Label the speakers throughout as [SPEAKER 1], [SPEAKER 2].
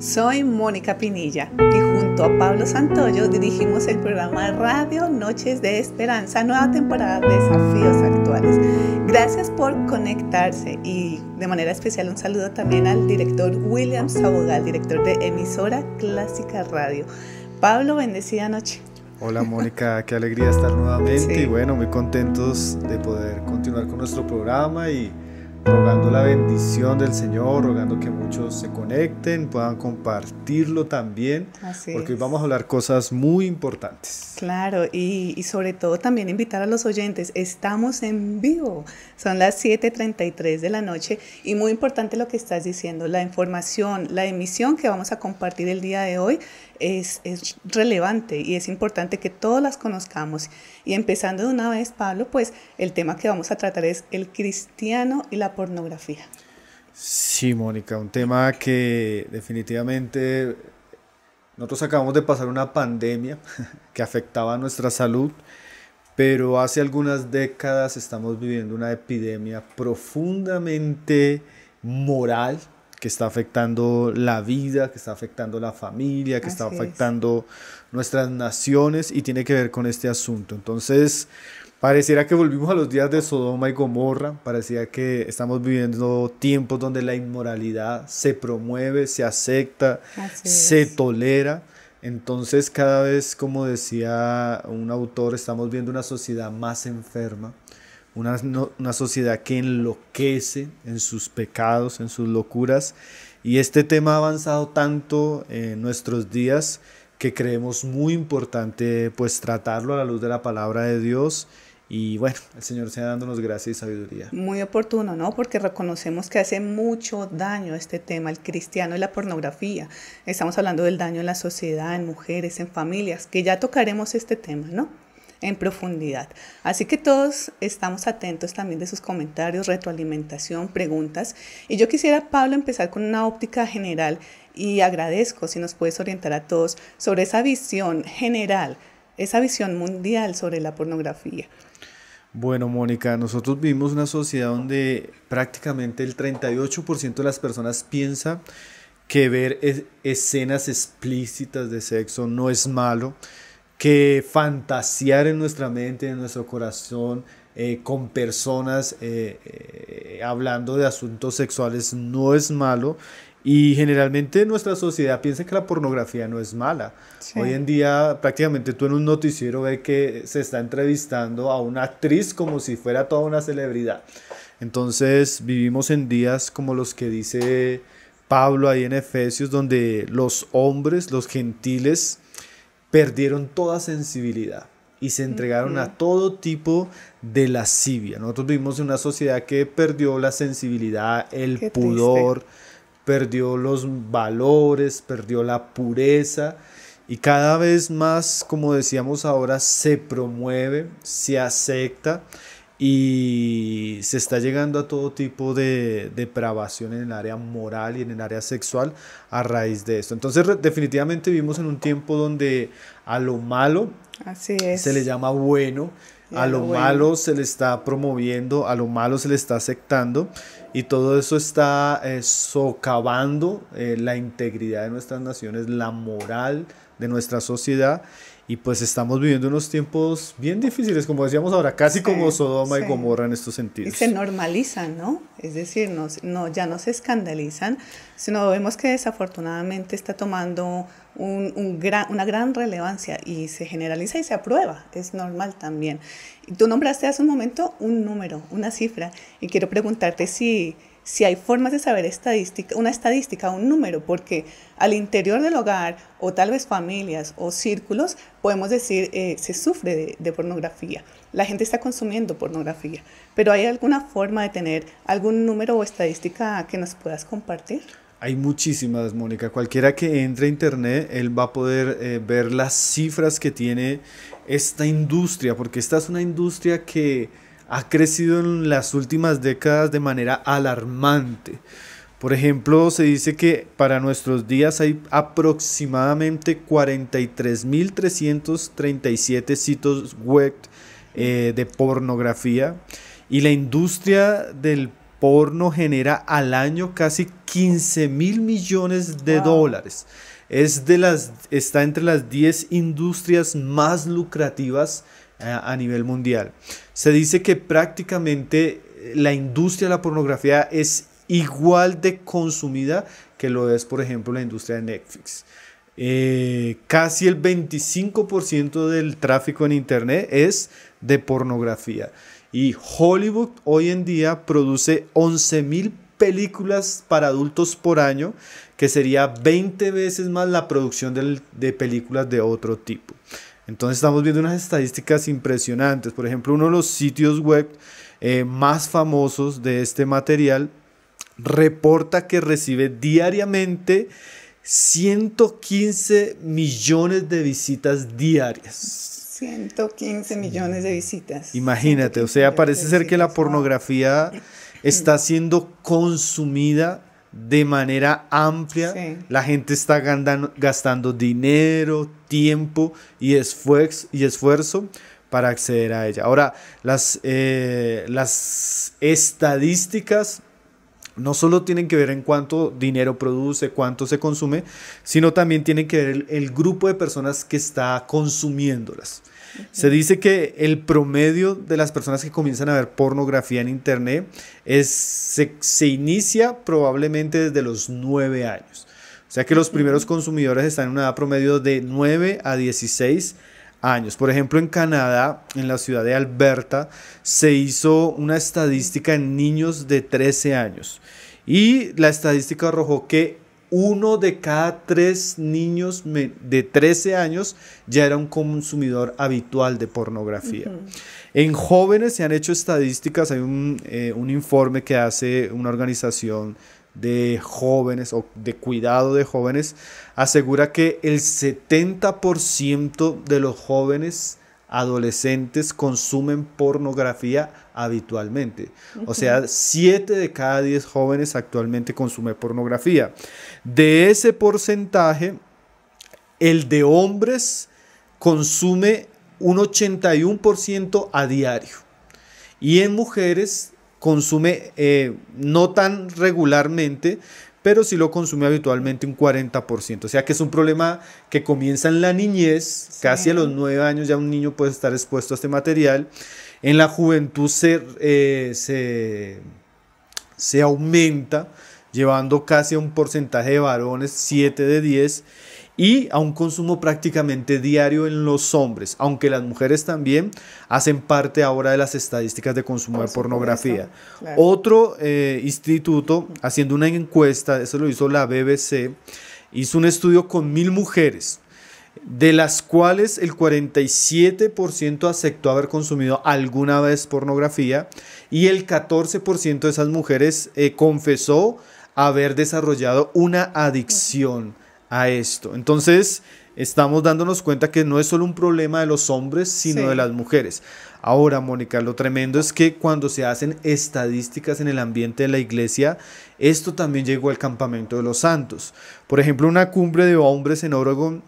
[SPEAKER 1] Soy Mónica Pinilla y junto a Pablo Santoyo dirigimos el programa Radio Noches de Esperanza, nueva temporada de Desafíos Actuales. Gracias por conectarse y de manera especial un saludo también al director William Sabogal, director de Emisora Clásica Radio. Pablo, bendecida noche.
[SPEAKER 2] Hola Mónica, qué alegría estar nuevamente
[SPEAKER 1] Sí.
[SPEAKER 2] y bueno, muy contentos de poder continuar con nuestro programa y rogando la bendición del Señor, rogando que muchos se conecten, puedan compartirlo también,
[SPEAKER 1] Así
[SPEAKER 2] porque hoy
[SPEAKER 1] es.
[SPEAKER 2] vamos a hablar cosas muy importantes.
[SPEAKER 1] Claro, y sobre todo también invitar a los oyentes, estamos en vivo, son las 7:33 de la noche y muy importante lo que estás diciendo, la información, la emisión que vamos a compartir el día de hoy es relevante y es importante que todos las conozcamos. Y empezando de una vez, Pablo, pues el tema que vamos a tratar es el cristiano y la pornografía.
[SPEAKER 2] Sí, Mónica, un tema que definitivamente nosotros acabamos de pasar una pandemia que afectaba a nuestra salud, pero hace algunas décadas estamos viviendo una epidemia profundamente moral que está afectando la vida, que está afectando la familia, que está
[SPEAKER 1] Así es.
[SPEAKER 2] afectando nuestras naciones y tiene que ver con este asunto. Entonces, pareciera que volvimos a los días de Sodoma y Gomorra, parecía que estamos viviendo tiempos donde la inmoralidad se promueve, se acepta,
[SPEAKER 1] Así
[SPEAKER 2] se
[SPEAKER 1] es.
[SPEAKER 2] tolera. Entonces cada vez, como decía un autor, estamos viendo una sociedad más enferma, una sociedad que enloquece en sus pecados, en sus locuras. Y este tema ha avanzado tanto en nuestros días que creemos muy importante pues tratarlo a la luz de la palabra de Dios. Y bueno, el Señor sea dándonos gracia y sabiduría.
[SPEAKER 1] Muy oportuno, ¿no? Porque reconocemos que hace mucho daño este tema, el cristiano y la pornografía. Estamos hablando del daño en la sociedad, en mujeres, en familias, que ya tocaremos este tema, ¿no? En profundidad. Así que todos estamos atentos también de sus comentarios, retroalimentación, preguntas. Y yo quisiera, Pablo, empezar con una óptica general y agradezco si nos puedes orientar a todos sobre esa visión general, esa visión mundial sobre la pornografía.
[SPEAKER 2] Bueno, Mónica, nosotros vivimos una sociedad donde prácticamente el 38% de las personas piensa que ver escenas explícitas de sexo no es malo, que fantasear en nuestra mente, en nuestro corazón, con personas hablando de asuntos sexuales no es malo. Y generalmente nuestra sociedad piensa que la pornografía no es mala.
[SPEAKER 1] Sí.
[SPEAKER 2] Hoy en día prácticamente tú en un noticiero ves que se está entrevistando a una actriz como si fuera toda una celebridad. Entonces vivimos en días como los que dice Pablo ahí en Efesios, donde los hombres, los gentiles, perdieron toda sensibilidad y se entregaron a todo tipo de lascivia. Nosotros vivimos en una sociedad que perdió la sensibilidad, el
[SPEAKER 1] Qué
[SPEAKER 2] pudor, perdió los valores, perdió la pureza y cada vez más, como decíamos ahora, se promueve, se acepta y se está llegando a todo tipo de depravación en el área moral y en el área sexual a raíz de esto. Entonces definitivamente vivimos en un tiempo donde a lo malo
[SPEAKER 1] Así es.
[SPEAKER 2] se le llama bueno, a lo malo se le está promoviendo, a lo malo se le está aceptando y todo eso está socavando la integridad de nuestras naciones, la moral de nuestra sociedad y pues estamos viviendo unos tiempos bien difíciles, como decíamos ahora, casi como Sodoma y Gomorra en estos
[SPEAKER 1] Y
[SPEAKER 2] sentidos.
[SPEAKER 1] se normalizan, ¿no? Es decir, ya no se escandalizan, sino vemos que desafortunadamente está tomando una gran relevancia y se generaliza y se aprueba, es normal también. Y tú nombraste hace un momento un número, una cifra, y quiero preguntarte si hay formas de saber una estadística, un número, porque al interior del hogar, o tal vez familias o círculos, podemos decir, se sufre de pornografía. La gente está consumiendo pornografía, pero ¿hay alguna forma de tener algún número o estadística que nos puedas compartir?
[SPEAKER 2] Hay muchísimas, Mónica. Cualquiera que entre a internet, él va a poder ver las cifras que tiene esta industria, porque esta es una industria que ha crecido en las últimas décadas de manera alarmante. Por ejemplo, se dice que para nuestros días hay aproximadamente 43.337 sitios web de pornografía y la industria del porno genera al año casi 15.000 millones de dólares. Está entre las 10 industrias más lucrativas a nivel mundial. Se dice que prácticamente la industria de la pornografía es igual de consumida que lo es, por ejemplo, la industria de Netflix. Casi el 25% del tráfico en internet es de pornografía. Y Hollywood hoy en día produce 11.000 películas para adultos por año, que sería 20 veces más la producción de películas de otro tipo. Entonces estamos viendo unas estadísticas impresionantes. Por ejemplo, uno de los sitios web más famosos de este material reporta que recibe diariamente 115 millones de visitas diarias.
[SPEAKER 1] 115 millones de visitas.
[SPEAKER 2] Imagínate, o sea, parece ser que la pornografía está siendo consumida de manera amplia. Sí. La gente está gastando dinero, tiempo y esfuerzo para acceder a ella. Ahora, las estadísticas no solo tienen que ver en cuánto dinero produce, cuánto se consume, sino también tienen que ver el grupo de personas que está consumiéndolas. Se dice que el promedio de las personas que comienzan a ver pornografía en internet se inicia probablemente desde los 9 años. O sea que los primeros consumidores están en una edad promedio de 9 a 16 años. Por ejemplo, en Canadá, en la ciudad de Alberta, se hizo una estadística en niños de 13 años. Y la estadística arrojó que 1 de cada 3 niños de 13 años ya era un consumidor habitual de pornografía. En jóvenes se han hecho estadísticas, hay un informe que hace una organización de jóvenes o de cuidado de jóvenes, asegura que el 70% de los jóvenes adolescentes consumen pornografía habitualmente. O sea, 7 de cada 10 jóvenes actualmente consumen pornografía. De ese porcentaje, el de hombres consume un 81% a diario. Y en mujeres consume no tan regularmente, pero sí lo consume habitualmente un 40%. O sea que es un problema que comienza en la niñez, sí. Casi a los 9 años ya un niño puede estar expuesto a este material. En la juventud se aumenta, llevando casi a un porcentaje de varones, 7 de 10, y a un consumo prácticamente diario en los hombres, aunque las mujeres también hacen parte ahora de las estadísticas de consumo de pornografía. Claro. Otro instituto, haciendo una encuesta, eso lo hizo la BBC, hizo un estudio con 1.000 mujeres, de las cuales el 47% aceptó haber consumido alguna vez pornografía y el 14% de esas mujeres confesó haber desarrollado una adicción a esto. Entonces estamos dándonos cuenta que no es solo un problema de los hombres, sino sí. de las mujeres. Ahora, Mónica, lo tremendo es que cuando se hacen estadísticas en el ambiente de la iglesia, esto también llegó al campamento de los santos. Por ejemplo, una cumbre de hombres en Oregon,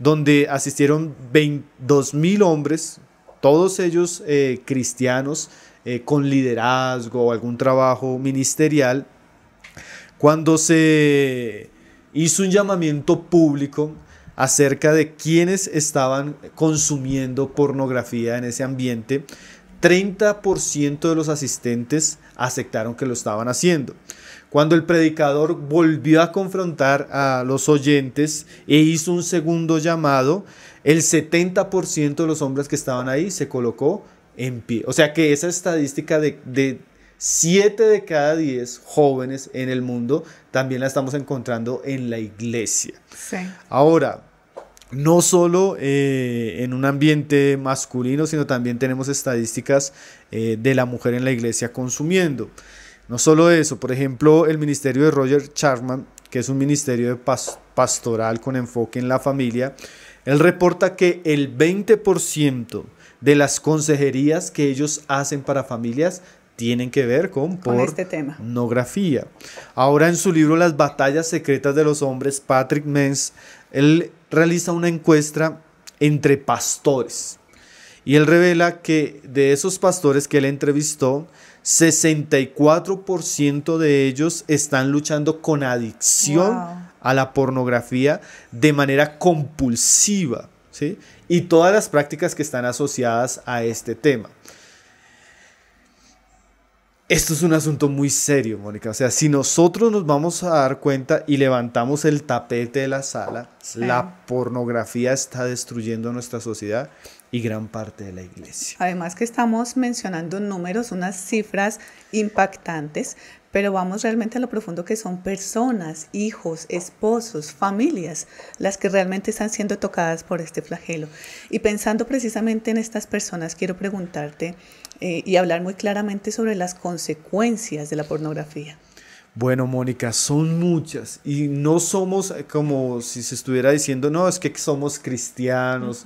[SPEAKER 2] donde asistieron 22.000 hombres, todos ellos cristianos, con liderazgo o algún trabajo ministerial. Cuando se hizo un llamamiento público acerca de quienes estaban consumiendo pornografía en ese ambiente, 30% de los asistentes aceptaron que lo estaban haciendo. Cuando el predicador volvió a confrontar a los oyentes e hizo un segundo llamado, el 70% de los hombres que estaban ahí se colocó en pie. O sea que esa estadística de 7 de cada 10 jóvenes en el mundo también la estamos encontrando en la iglesia. Sí. Ahora, no solo en un ambiente masculino, sino también tenemos estadísticas de la mujer en la iglesia consumiendo. No solo eso, por ejemplo, el ministerio de Roger Chapman, que es un ministerio de pastoral con enfoque en la familia, él reporta que el 20% de las consejerías que ellos hacen para familias tienen que ver con
[SPEAKER 1] este tema.
[SPEAKER 2] Pornografía. Ahora, en su libro Las batallas secretas de los hombres, Patrick Menz, él realiza una encuesta entre pastores y él revela que de esos pastores que él entrevistó, 64% de ellos están luchando con adicción a la pornografía de manera compulsiva, ¿sí? Y todas las prácticas que están asociadas a este tema. Esto es un asunto muy serio, Mónica. O sea, si nosotros nos vamos a dar cuenta y levantamos el tapete de la sala, sí, la pornografía está destruyendo nuestra sociedad y gran parte de la iglesia.
[SPEAKER 1] Además que estamos mencionando números, unas cifras impactantes, pero vamos realmente a lo profundo que son personas, hijos, esposos, familias, las que realmente están siendo tocadas por este flagelo. Y pensando precisamente en estas personas, quiero preguntarte y hablar muy claramente sobre las consecuencias de la pornografía.
[SPEAKER 2] Bueno, Mónica, son muchas y no somos como si se estuviera diciendo, no, es que somos cristianos,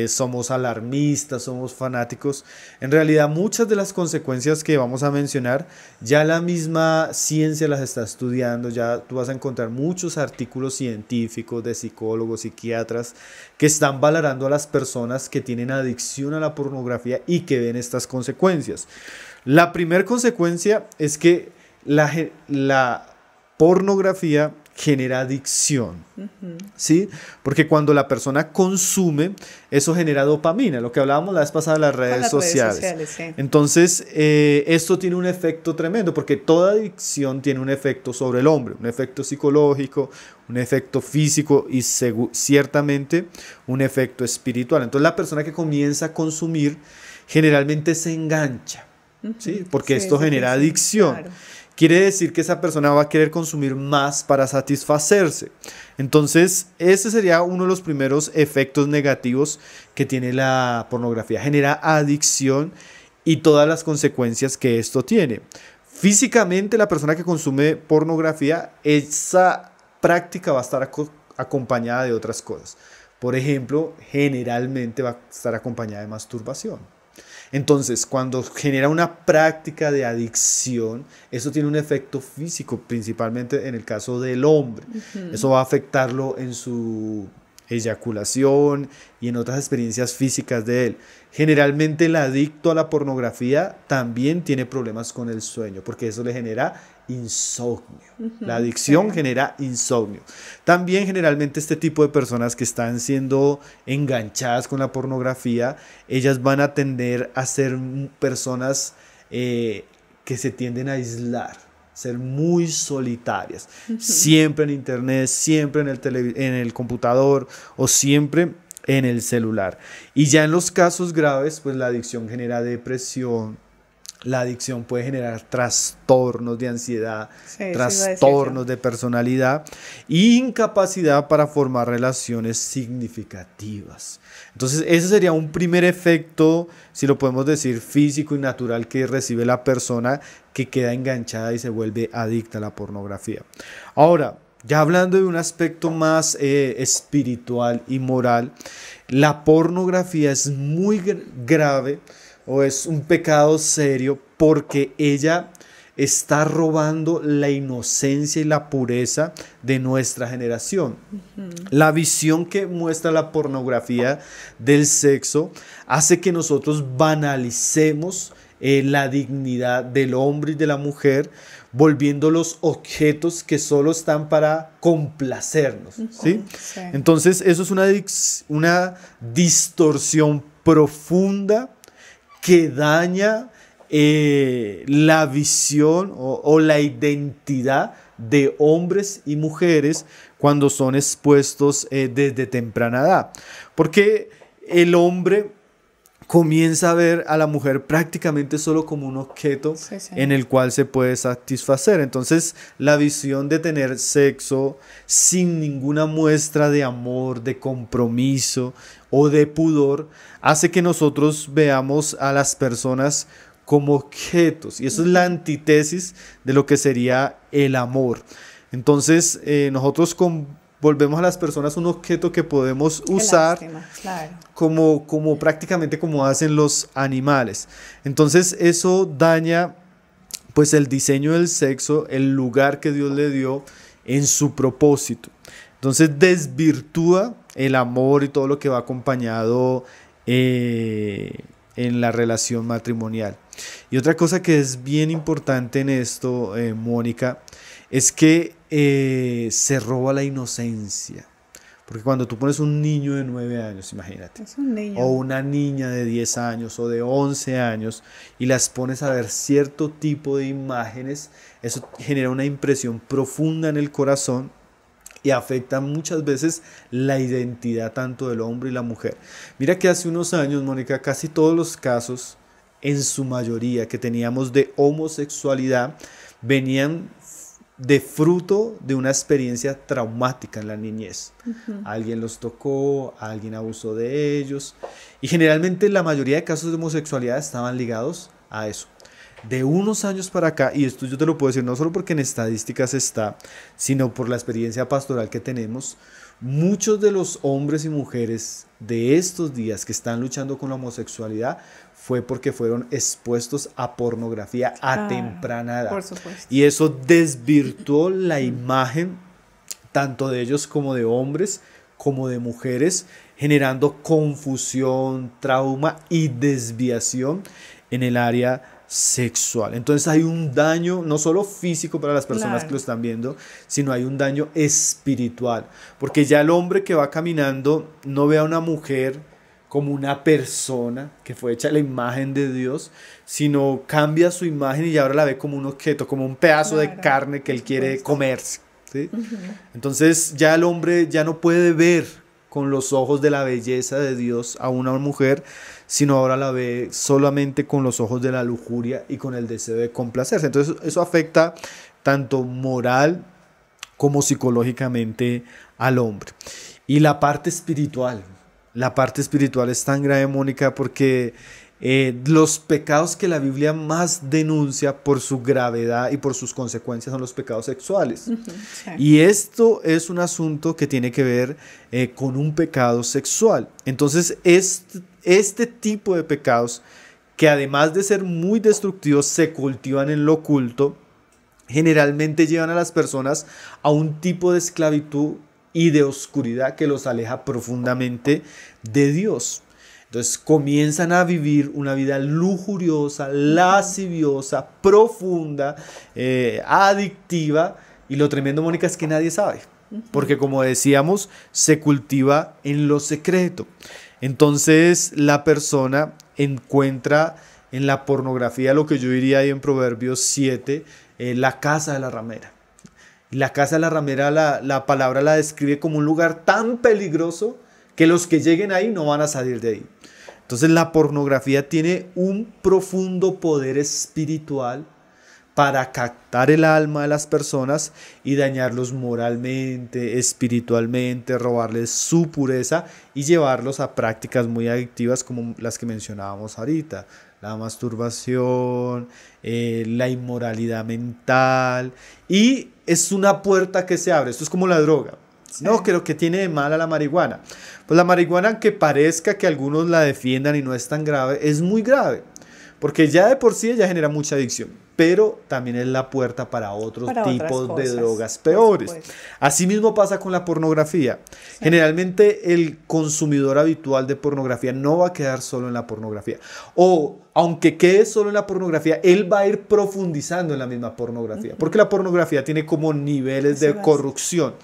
[SPEAKER 2] somos alarmistas, somos fanáticos. En realidad, muchas de las consecuencias que vamos a mencionar, ya la misma ciencia las está estudiando, ya tú vas a encontrar muchos artículos científicos de psicólogos, psiquiatras, que están valorando a las personas que tienen adicción a la pornografía y que ven estas consecuencias. La primera consecuencia es que la pornografía genera adicción, ¿sí? Porque cuando la persona consume, eso genera dopamina, lo que hablábamos la vez pasada de las redes sociales. Sí. Entonces, esto tiene un efecto tremendo, porque toda adicción tiene un efecto sobre el hombre, un efecto psicológico, un efecto físico y ciertamente un efecto espiritual. Entonces, la persona que comienza a consumir generalmente se engancha, ¿sí? Porque esto genera adicción. Claro. Quiere decir que esa persona va a querer consumir más para satisfacerse. Entonces, ese sería uno de los primeros efectos negativos que tiene la pornografía. Genera adicción y todas las consecuencias que esto tiene. Físicamente, la persona que consume pornografía, esa práctica va a estar acompañada de otras cosas. Por ejemplo, generalmente va a estar acompañada de masturbación. Entonces, cuando genera una práctica de adicción, eso tiene un efecto físico, principalmente en el caso del hombre. Eso va a afectarlo en su eyaculación y en otras experiencias físicas de él. Generalmente el adicto a la pornografía también tiene problemas con el sueño, porque eso le genera insomnio. La adicción genera insomnio. También generalmente este tipo de personas que están siendo enganchadas con la pornografía, ellas van a tender a ser personas que se tienden a aislar, ser muy solitarias, siempre en internet, siempre en el computador o siempre en el celular. Y ya en los casos graves, pues la adicción genera depresión. La adicción puede generar trastornos de ansiedad, trastornos de personalidad e incapacidad para formar relaciones significativas. Entonces, ese sería un primer efecto, si lo podemos decir, físico y natural que recibe la persona que queda enganchada y se vuelve adicta a la pornografía. Ahora, ya hablando de un aspecto más espiritual y moral, la pornografía es muy grave o es un pecado serio porque ella está robando la inocencia y la pureza de nuestra generación. La visión que muestra la pornografía del sexo hace que nosotros banalicemos la dignidad del hombre y de la mujer, volviéndolos objetos que solo están para complacernos, ¿sí? Sí. Entonces eso es una distorsión profunda que daña la visión o la identidad de hombres y mujeres cuando son expuestos desde temprana edad. Porque el hombre comienza a ver a la mujer prácticamente solo como un objeto en el cual se puede satisfacer. Entonces, la visión de tener sexo sin ninguna muestra de amor, de compromiso o de pudor hace que nosotros veamos a las personas como objetos. Y eso es la antítesis de lo que sería el amor. Entonces, nosotros volvemos a las personas un objeto que podemos usar como prácticamente como hacen los animales. Entonces eso daña pues el diseño del sexo, el lugar que Dios le dio en su propósito. Entonces desvirtúa el amor y todo lo que va acompañado en la relación matrimonial. Y otra cosa que es bien importante en esto, Mónica, es que se roba la inocencia. Porque cuando tú pones un niño de 9 años, imagínate,
[SPEAKER 1] Es un niño.
[SPEAKER 2] o una niña de 10 años o de 11 años y las pones a ver cierto tipo de imágenes, eso genera una impresión profunda en el corazón y afecta muchas veces la identidad tanto del hombre y la mujer. Mira que hace unos años, Mónica, casi todos los casos, en su mayoría, que teníamos de homosexualidad, venían de fruto de una experiencia traumática en la niñez. Alguien los tocó, alguien abusó de ellos, y generalmente la mayoría de casos de homosexualidad estaban ligados a eso. De unos años para acá, y esto yo te lo puedo decir no solo porque en estadísticas está, sino por la experiencia pastoral que tenemos, muchos de los hombres y mujeres de estos días que están luchando con la homosexualidad fue porque fueron expuestos a pornografía a temprana edad.
[SPEAKER 1] Por supuesto.
[SPEAKER 2] Y eso desvirtuó la imagen tanto de ellos como de hombres, como de mujeres, generando confusión, trauma y desviación en el área sexual. Entonces hay un daño no solo físico para las personas que lo están viendo, sino hay un daño espiritual, porque ya el hombre que va caminando no ve a una mujer como una persona que fue hecha a la imagen de Dios, sino cambia su imagen y ahora la ve como un objeto, como un pedazo de carne que él quiere comerse, ¿sí? Entonces ya el hombre ya no puede ver con los ojos de la belleza de Dios a una mujer, sino ahora la ve solamente con los ojos de la lujuria y con el deseo de complacerse. Entonces eso afecta tanto moral como psicológicamente al hombre. Y la parte espiritual es tan grave, Mónica, porque los pecados que la Biblia más denuncia por su gravedad y por sus consecuencias son los pecados sexuales. Sí. Y esto es un asunto que tiene que ver con un pecado sexual. Entonces, este tipo de pecados, que además de ser muy destructivos, se cultivan en lo oculto, generalmente llevan a las personas a un tipo de esclavitud y de oscuridad que los aleja profundamente de Dios. Entonces comienzan a vivir una vida lujuriosa, lasciviosa, profunda, adictiva, y lo tremendo, Mónica, es que nadie sabe, porque como decíamos, se cultiva en lo secreto. Entonces la persona encuentra en la pornografía lo que yo diría ahí en Proverbios 7, la casa de la ramera. La casa de la ramera, la palabra la describe como un lugar tan peligroso que los que lleguen ahí no van a salir de ahí. Entonces la pornografía tiene un profundo poder espiritual para captar el alma de las personas y dañarlos moralmente, espiritualmente, robarles su pureza y llevarlos a prácticas muy adictivas como las que mencionábamos ahorita. La masturbación, la inmoralidad mental, y es una puerta que se abre. Esto es como la droga. Sí. No, creo que tiene de mala la marihuana. Pues la marihuana, aunque parezca que algunos la defiendan y no es tan grave, es muy grave, porque ya de por sí ella genera mucha adicción, pero también es la puerta para otros tipos de drogas peores. Asimismo pasa con la pornografía. Sí. Generalmente el consumidor habitual de pornografía no va a quedar solo en la pornografía, o aunque quede solo en la pornografía, él va a ir profundizando en la misma pornografía, porque la pornografía tiene como niveles de corrupción.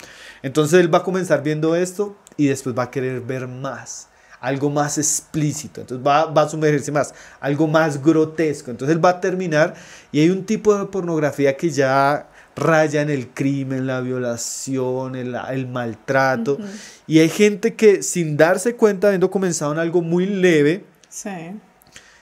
[SPEAKER 2] Entonces él va a comenzar viendo esto y después va a querer ver más, algo más explícito, entonces va a sumergirse más, algo más grotesco. Entonces él va a terminar, y hay un tipo de pornografía que ya raya en el crimen, la violación, el maltrato, y hay gente que sin darse cuenta, habiendo comenzado en algo muy leve, sí,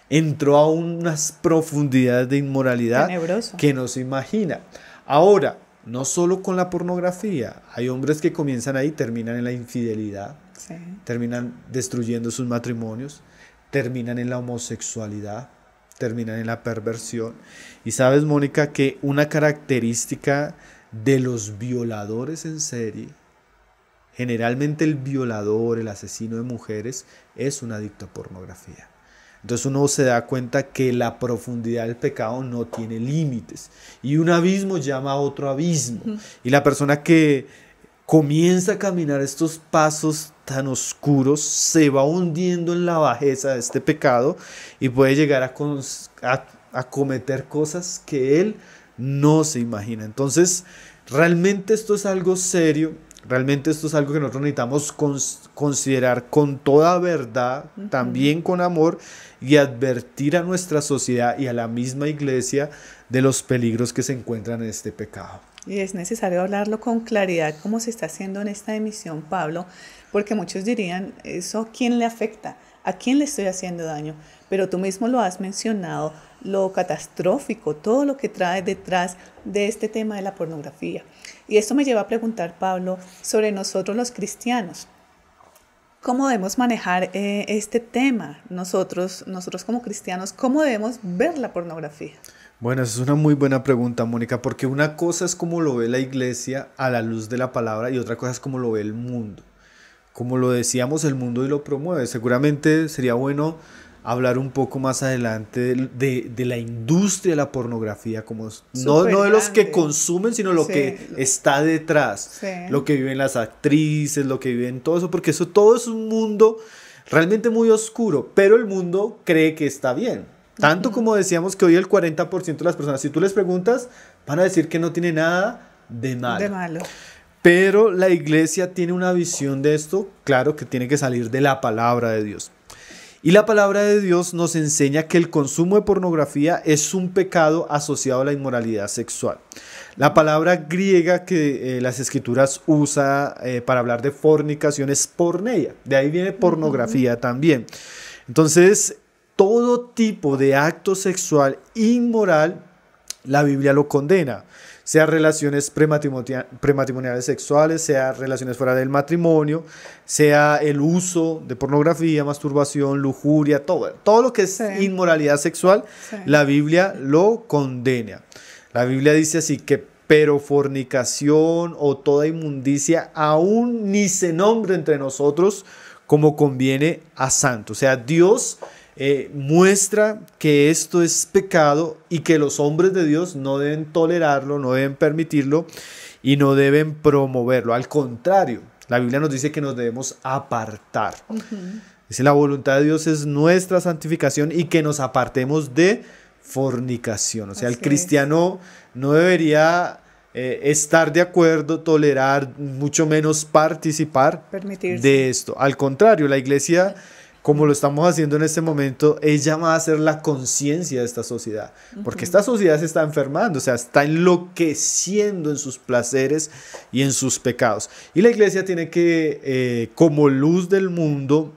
[SPEAKER 2] entró a unas profundidades de inmoralidad tenebroso que no se imagina. Ahora, no solo con la pornografía, hay hombres que comienzan ahí y terminan en la infidelidad, sí, terminan destruyendo sus matrimonios, terminan en la homosexualidad, terminan en la perversión. Y sabes, Mónica, que una característica de los violadores en serie, generalmente el violador, el asesino de mujeres, es un adicto a pornografía. Entonces uno se da cuenta que la profundidad del pecado no tiene límites, y un abismo llama a otro abismo, y la persona que comienza a caminar estos pasos tan oscuros se va hundiendo en la bajeza de este pecado y puede llegar a a cometer cosas que Él no se imagina. Entonces, realmente esto es algo serio, realmente esto es algo que nosotros necesitamos considerar con toda verdad, también con amor, y advertir a nuestra sociedad y a la misma iglesia de los peligros que se encuentran en este pecado.
[SPEAKER 1] Y es necesario hablarlo con claridad, como se está haciendo en esta emisión, Pablo, porque muchos dirían, ¿eso a quién le afecta? ¿A quién le estoy haciendo daño? Pero tú mismo lo has mencionado, lo catastrófico, todo lo que trae detrás de este tema de la pornografía. Y esto me lleva a preguntar, Pablo, sobre nosotros los cristianos. ¿Cómo debemos manejar este tema? Nosotros como cristianos, ¿cómo debemos ver la pornografía?
[SPEAKER 2] Bueno, esa es una muy buena pregunta, Mónica, porque una cosa es cómo lo ve la iglesia a la luz de la palabra y otra cosa es cómo lo ve el mundo. Como lo decíamos, el mundo y lo promueve. Seguramente sería bueno hablar un poco más adelante de la industria de la pornografía, como no de los que consumen, sino lo que está detrás, lo que viven las actrices, lo que viven todo eso, porque eso todo es un mundo realmente muy oscuro, pero el mundo cree que está bien. Tanto como decíamos que hoy el 40% de las personas, si tú les preguntas, van a decir que no tiene nada de malo. Pero la iglesia tiene una visión de esto, claro que tiene que salir de la palabra de Dios. Y la palabra de Dios nos enseña que el consumo de pornografía es un pecado asociado a la inmoralidad sexual. La palabra griega que las escrituras usa para hablar de fornicación es porneia, de ahí viene pornografía también. Entonces, todo tipo de acto sexual inmoral, la Biblia lo condena. Sea relaciones prematrimoniales sexuales, sea relaciones fuera del matrimonio, sea el uso de pornografía, masturbación, lujuria, todo lo que es inmoralidad sexual, la Biblia lo condena. La Biblia dice así que, pero fornicación o toda inmundicia aún ni se nombre entre nosotros como conviene a santos. O sea, Dios muestra que esto es pecado y que los hombres de Dios no deben tolerarlo, no deben permitirlo y no deben promoverlo. Al contrario, la Biblia nos dice que nos debemos apartar. Dice, la voluntad de Dios es nuestra santificación y que nos apartemos de fornicación. O sea, el cristiano no debería estar de acuerdo, tolerar, mucho menos participar de esto. Al contrario, la iglesia, como lo estamos haciendo en este momento, es llamada a ser la conciencia de esta sociedad, porque esta sociedad se está enfermando, o sea, está enloqueciendo en sus placeres y en sus pecados. Y la iglesia tiene que, como luz del mundo,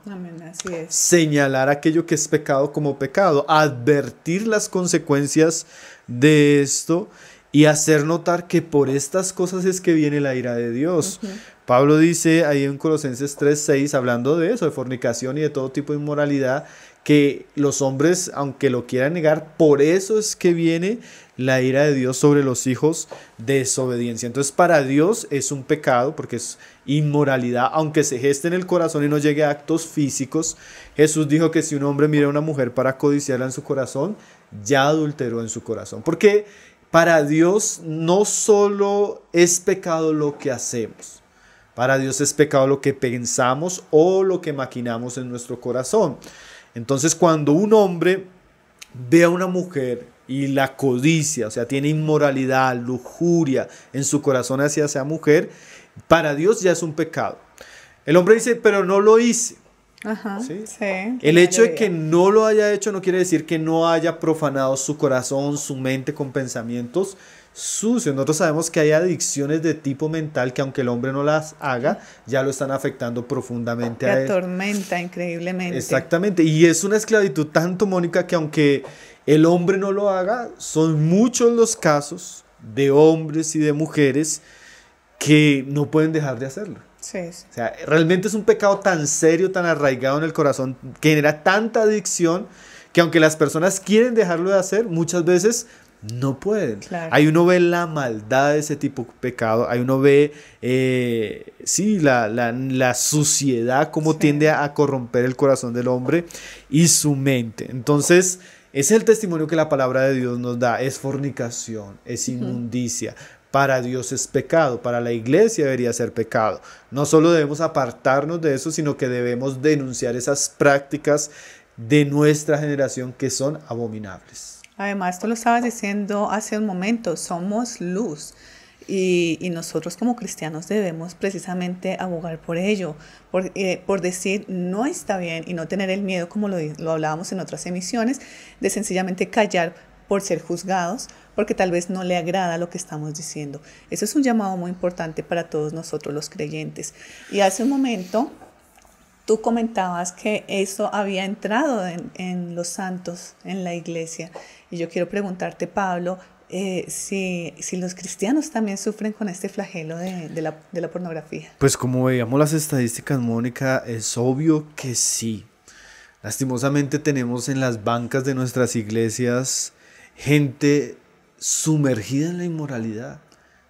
[SPEAKER 2] señalar aquello que es pecado como pecado, advertir las consecuencias de esto y hacer notar que por estas cosas es que viene la ira de Dios. Pablo dice ahí en Colosenses 3:6, hablando de eso, de fornicación y de todo tipo de inmoralidad, que los hombres, aunque lo quieran negar, por eso es que viene la ira de Dios sobre los hijos de desobediencia. Entonces, para Dios es un pecado, porque es inmoralidad, aunque se geste en el corazón y no llegue a actos físicos. Jesús dijo que si un hombre mira a una mujer para codiciarla en su corazón, ya adulteró en su corazón. Porque para Dios no solo es pecado lo que hacemos, para Dios es pecado lo que pensamos o lo que maquinamos en nuestro corazón. Entonces, cuando un hombre ve a una mujer y la codicia, o sea, tiene inmoralidad, lujuria en su corazón hacia esa mujer, para Dios ya es un pecado. El hombre dice, pero no lo hice. ¿Sí? El hecho de que no lo haya hecho no quiere decir que no haya profanado su corazón, su mente con pensamientos sucios. Nosotros sabemos que hay adicciones de tipo mental que aunque el hombre no las haga, ya lo están afectando profundamente a él.
[SPEAKER 1] Te atormenta increíblemente.
[SPEAKER 2] Exactamente, y es una esclavitud tanto, Mónica, que aunque el hombre no lo haga, son muchos los casos de hombres y de mujeres que no pueden dejar de hacerlo.
[SPEAKER 1] Sí.
[SPEAKER 2] O sea, realmente es un pecado tan serio, tan arraigado en el corazón, que genera tanta adicción que aunque las personas quieren dejarlo de hacer, muchas veces no pueden.
[SPEAKER 1] Claro.
[SPEAKER 2] Ahí uno ve la maldad de ese tipo de pecado, ahí uno ve la suciedad, cómo tiende a corromper el corazón del hombre y su mente. Entonces, ese es el testimonio que la palabra de Dios nos da, es fornicación, es inmundicia. Para Dios es pecado, para la iglesia debería ser pecado. No solo debemos apartarnos de eso, sino que debemos denunciar esas prácticas de nuestra generación que son abominables.
[SPEAKER 1] Además, tú lo estabas diciendo hace un momento, somos luz. Y nosotros como cristianos debemos precisamente abogar por ello, por decir no está bien y no tener el miedo, como lo hablábamos en otras emisiones, de sencillamente callar por ser juzgados, porque tal vez no le agrada lo que estamos diciendo. Eso es un llamado muy importante para todos nosotros los creyentes. Y hace un momento tú comentabas que eso había entrado en los santos, en la iglesia. Y yo quiero preguntarte, Pablo, si los cristianos también sufren con este flagelo de la pornografía.
[SPEAKER 2] Pues como veíamos las estadísticas, Mónica, es obvio que sí. Lastimosamente tenemos en las bancas de nuestras iglesias gente sumergida en la inmoralidad,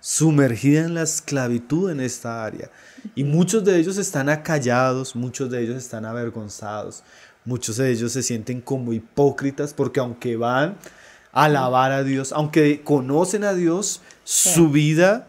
[SPEAKER 2] sumergida en la esclavitud en esta área. Y muchos de ellos están acallados, muchos de ellos están avergonzados, muchos de ellos se sienten como hipócritas porque aunque van a alabar a Dios, aunque conocen a Dios, su vida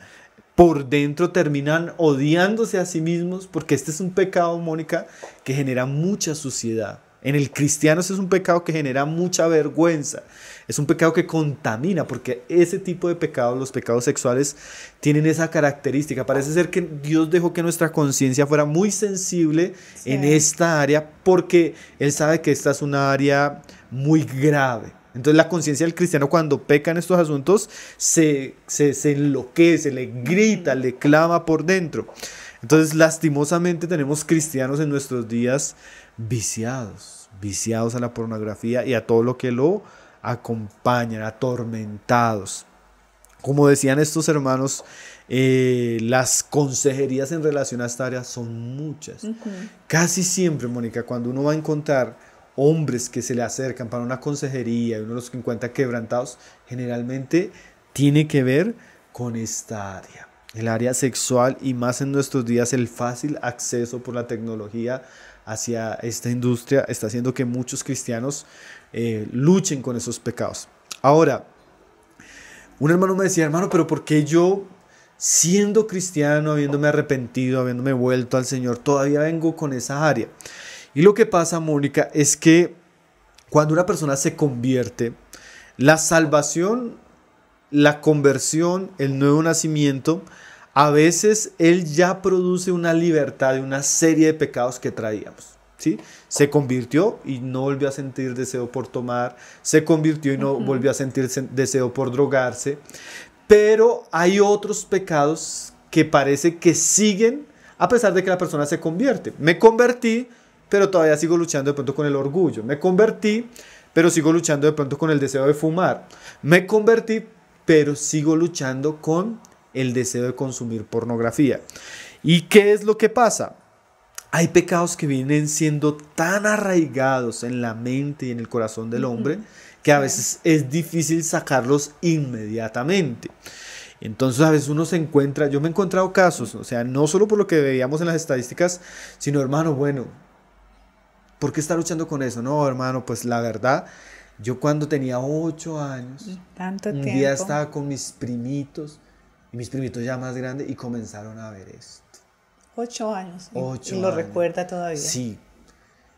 [SPEAKER 2] por dentro terminan odiándose a sí mismos, porque este es un pecado, Mónica, que genera mucha suciedad. En el cristiano este es un pecado que genera mucha vergüenza, es un pecado que contamina, porque ese tipo de pecados, los pecados sexuales, tienen esa característica. Parece ser que Dios dejó que nuestra conciencia fuera muy sensible en esta área, porque Él sabe que esta es una área muy grave. Entonces la conciencia del cristiano cuando peca en estos asuntos se enloquece, le grita, le clama por dentro. Entonces lastimosamente tenemos cristianos en nuestros días viciados a la pornografía y a todo lo que lo acompañan, atormentados. Como decían estos hermanos, las consejerías en relación a esta área son muchas. Casi siempre, Mónica, cuando uno va a encontrar hombres que se le acercan para una consejería y uno los encuentra quebrantados, generalmente tiene que ver con esta área, el área sexual, y más en nuestros días el fácil acceso por la tecnología hacia esta industria está haciendo que muchos cristianos luchen con esos pecados. Ahora, un hermano me decía, hermano, pero ¿por qué yo, siendo cristiano, habiéndome arrepentido, habiéndome vuelto al Señor, todavía vengo con esa área? Y lo que pasa, Mónica, es que cuando una persona se convierte, la salvación, la conversión, el nuevo nacimiento, a veces Él ya produce una libertad de una serie de pecados que traíamos, ¿sí? Se convirtió y no volvió a sentir deseo por tomar, se convirtió y no volvió a sentir deseo por drogarse, pero hay otros pecados que parece que siguen a pesar de que la persona se convierte. Me convertí, pero todavía sigo luchando de pronto con el orgullo. Me convertí, pero sigo luchando de pronto con el deseo de fumar. Me convertí, pero sigo luchando con el deseo de consumir pornografía. ¿Y qué es lo que pasa? Hay pecados que vienen siendo tan arraigados en la mente y en el corazón del hombre que a veces es difícil sacarlos inmediatamente. Entonces a veces uno se encuentra, yo me he encontrado casos, o sea, no solo por lo que veíamos en las estadísticas, sino hermano, bueno, ¿por qué está luchando con eso? No, hermano, pues la verdad, yo cuando tenía 8 años, un día estaba con mis primitos, y mis primitos ya más grandes, y comenzaron a ver esto.
[SPEAKER 1] 8 años.
[SPEAKER 2] 8
[SPEAKER 1] y lo recuerda todavía.
[SPEAKER 2] Sí,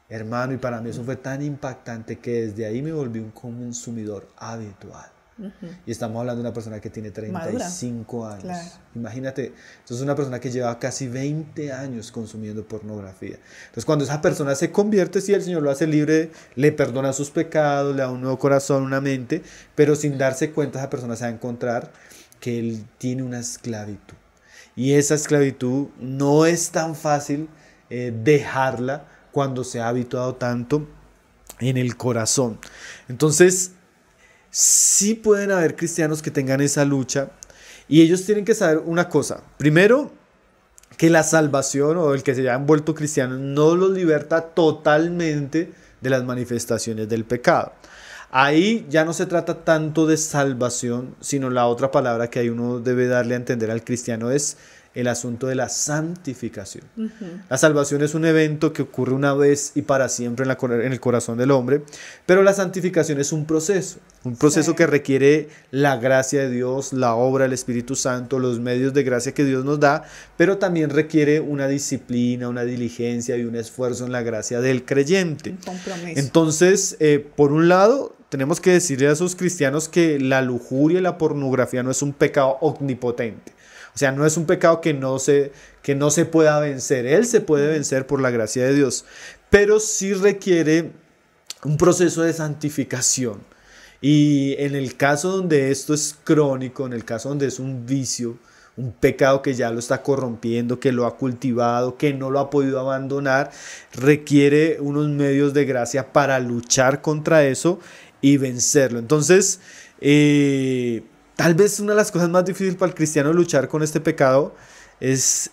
[SPEAKER 2] hermano, y para mí eso fue tan impactante que desde ahí me volví un consumidor habitual. Y estamos hablando de una persona que tiene 35 Madura. Años. Claro. Imagínate, entonces una persona que lleva casi 20 años consumiendo pornografía. Entonces cuando esa persona se convierte, sí, el Señor lo hace libre, le perdona sus pecados, le da un nuevo corazón, una mente, pero sin darse cuenta esa persona se va a encontrar que él tiene una esclavitud. Y esa esclavitud no es tan fácil dejarla cuando se ha habituado tanto en el corazón. Entonces, sí pueden haber cristianos que tengan esa lucha y ellos tienen que saber una cosa. Primero, que la salvación o el que se haya vuelto cristiano no los liberta totalmente de las manifestaciones del pecado. Ahí ya no se trata tanto de salvación, sino la otra palabra que ahí uno debe darle a entender al cristiano es el asunto de la santificación. La salvación es un evento que ocurre una vez y para siempre en el corazón del hombre, pero la santificación es un proceso sí. Que requiere la gracia de Dios, la obra del Espíritu Santo, los medios de gracia que Dios nos da, pero también requiere una disciplina, una diligencia y un esfuerzo en la gracia del creyente.
[SPEAKER 1] Un compromiso.
[SPEAKER 2] Entonces, por un lado, tenemos que decirle a esos cristianos que la lujuria y la pornografía no es un pecado omnipotente. O sea, no es un pecado que no se pueda vencer. Él se puede vencer por la gracia de Dios, pero sí requiere un proceso de santificación. Y en el caso donde esto es crónico, en el caso donde es un vicio, un pecado que ya lo está corrompiendo, que lo ha cultivado, que no lo ha podido abandonar, requiere unos medios de gracia para luchar contra eso y vencerlo. Entonces, tal vez una de las cosas más difíciles para el cristiano luchar con este pecado es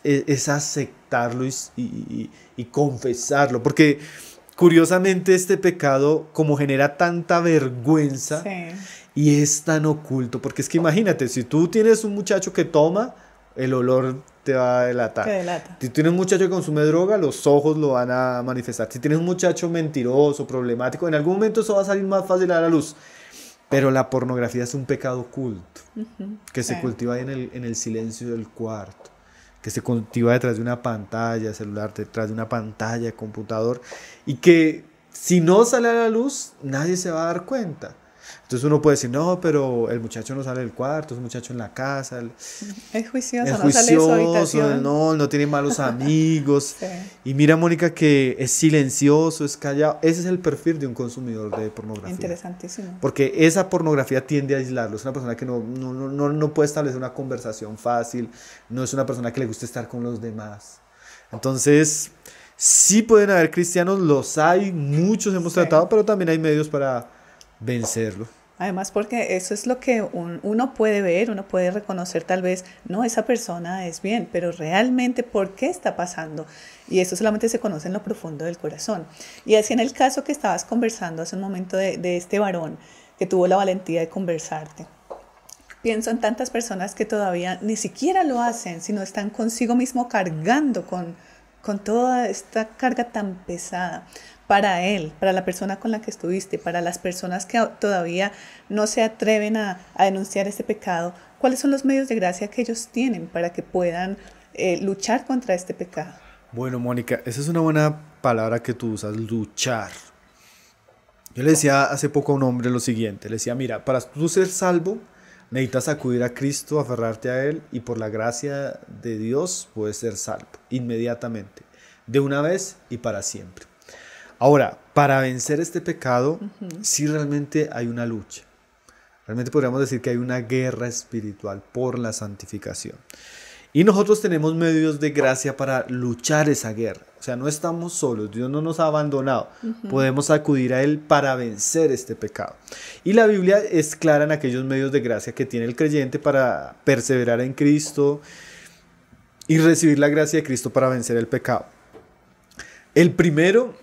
[SPEAKER 2] aceptarlo y confesarlo, porque curiosamente este pecado, como genera tanta vergüenza, sí, y es tan oculto, porque es que imagínate, si tú tienes un muchacho que toma, el olor te va a delatar.
[SPEAKER 1] Te delata.
[SPEAKER 2] Si tienes un muchacho que consume droga, los ojos lo van a manifestar. Si tienes un muchacho mentiroso, problemático, en algún momento eso va a salir más fácil a la luz. Pero la pornografía es un pecado oculto, que se cultiva en el silencio del cuarto, que se cultiva detrás de una pantalla celular, detrás de una pantalla de computador, y que si no sale a la luz, nadie se va a dar cuenta. Entonces uno puede decir, no, pero el muchacho no sale del cuarto, es un muchacho en la casa.
[SPEAKER 1] Es juicioso,
[SPEAKER 2] no sale de su habitación. No tiene malos amigos. Sí. Y mira, Mónica, que es silencioso, es callado. Ese es el perfil de un consumidor de pornografía.
[SPEAKER 1] Interesantísimo.
[SPEAKER 2] Porque esa pornografía tiende a aislarlo. Es una persona que no puede establecer una conversación fácil. No es una persona que le guste estar con los demás. Entonces, sí pueden haber cristianos, los hay, muchos hemos tratado, pero también hay medios para vencerlo.
[SPEAKER 1] Además, porque eso es lo que uno puede ver, uno puede reconocer tal vez, no, esa persona es bien, pero realmente, ¿por qué está pasando? Y eso solamente se conoce en lo profundo del corazón. Y así en el caso que estabas conversando hace un momento de este varón que tuvo la valentía de conversarte. Pienso en tantas personas que todavía ni siquiera lo hacen, sino están consigo mismo cargando con toda esta carga tan pesada. Para él, para la persona con la que estuviste, para las personas que todavía no se atreven a denunciar este pecado, ¿cuáles son los medios de gracia que ellos tienen para que puedan luchar contra este pecado?
[SPEAKER 2] Bueno, Mónica, esa es una buena palabra que tú usas, luchar. Yo le decía hace poco a un hombre lo siguiente, le decía, mira, para tú ser salvo, necesitas acudir a Cristo, aferrarte a Él, y por la gracia de Dios puedes ser salvo inmediatamente, de una vez y para siempre. Ahora, para vencer este pecado, sí realmente hay una lucha. Realmente podríamos decir que hay una guerra espiritual por la santificación. Y nosotros tenemos medios de gracia para luchar esa guerra. O sea, no estamos solos, Dios no nos ha abandonado. Podemos acudir a Él para vencer este pecado. Y la Biblia es clara en aquellos medios de gracia que tiene el creyente para perseverar en Cristo y recibir la gracia de Cristo para vencer el pecado. El primero...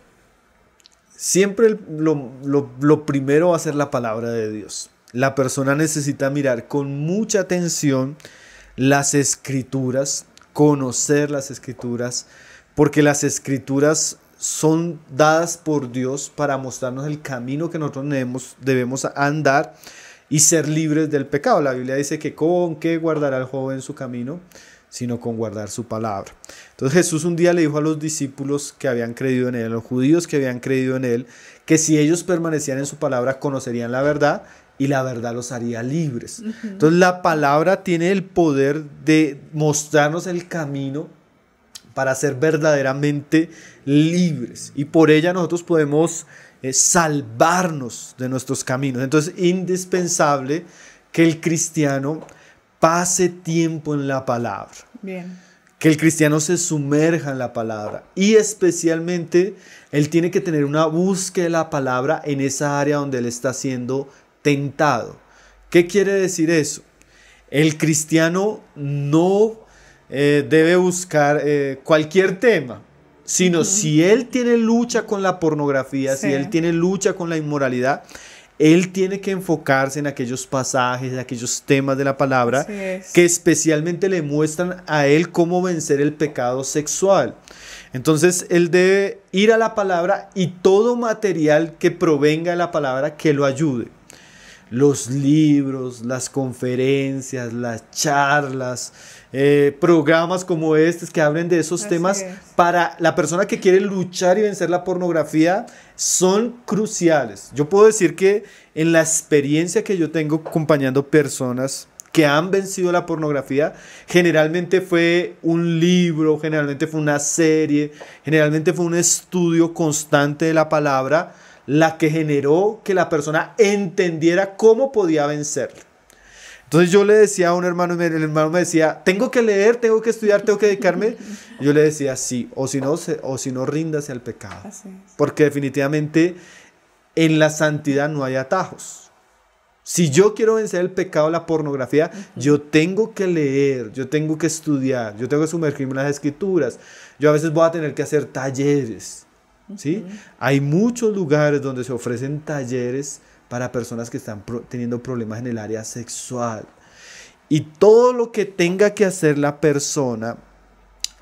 [SPEAKER 2] Siempre lo primero va a ser la palabra de Dios. La persona necesita mirar con mucha atención las Escrituras, conocer las Escrituras, porque las Escrituras son dadas por Dios para mostrarnos el camino que nosotros debemos andar y ser libres del pecado. La Biblia dice que con qué guardará el joven su camino, sino con guardar su palabra. Entonces Jesús un día le dijo a los discípulos que habían creído en Él, a los judíos que habían creído en Él, que si ellos permanecían en su palabra, conocerían la verdad y la verdad los haría libres. Entonces la palabra tiene el poder de mostrarnos el camino para ser verdaderamente libres, y por ella nosotros podemos salvarnos de nuestros caminos. Entonces es indispensable que el cristiano pase tiempo en la palabra.
[SPEAKER 1] Bien.
[SPEAKER 2] Que el cristiano se sumerja en la palabra, y especialmente él tiene que tener una búsqueda de la palabra en esa área donde él está siendo tentado. ¿Qué quiere decir eso? El cristiano no debe buscar cualquier tema, sino si él tiene lucha con la pornografía, si él tiene lucha con la inmoralidad, él tiene que enfocarse en aquellos pasajes, en aquellos temas de la palabra que especialmente le muestran a él cómo vencer el pecado sexual. Entonces él debe ir a la palabra y todo material que provenga de la palabra que lo ayude. los libros, las conferencias, las charlas, programas como estos que hablen de esos temas para la persona que quiere luchar y vencer la pornografía son cruciales. Yo puedo decir que en la experiencia que yo tengo acompañando personas que han vencido la pornografía, generalmente fue un libro, generalmente fue una serie, generalmente fue un estudio constante de la palabra la que generó que la persona entendiera cómo podía vencerlo. Entonces yo le decía a un hermano, el hermano me decía, tengo que leer, tengo que estudiar, tengo que dedicarme. Y yo le decía, sí, o si no, ríndase al pecado. Porque definitivamente en la santidad no hay atajos. Si yo quiero vencer el pecado de la pornografía, yo tengo que leer, yo tengo que estudiar, yo tengo que sumergirme en las escrituras. Yo a veces voy a tener que hacer talleres, ¿sí? Hay muchos lugares donde se ofrecen talleres para personas que están teniendo problemas en el área sexual. Y todo lo que tenga que hacer la persona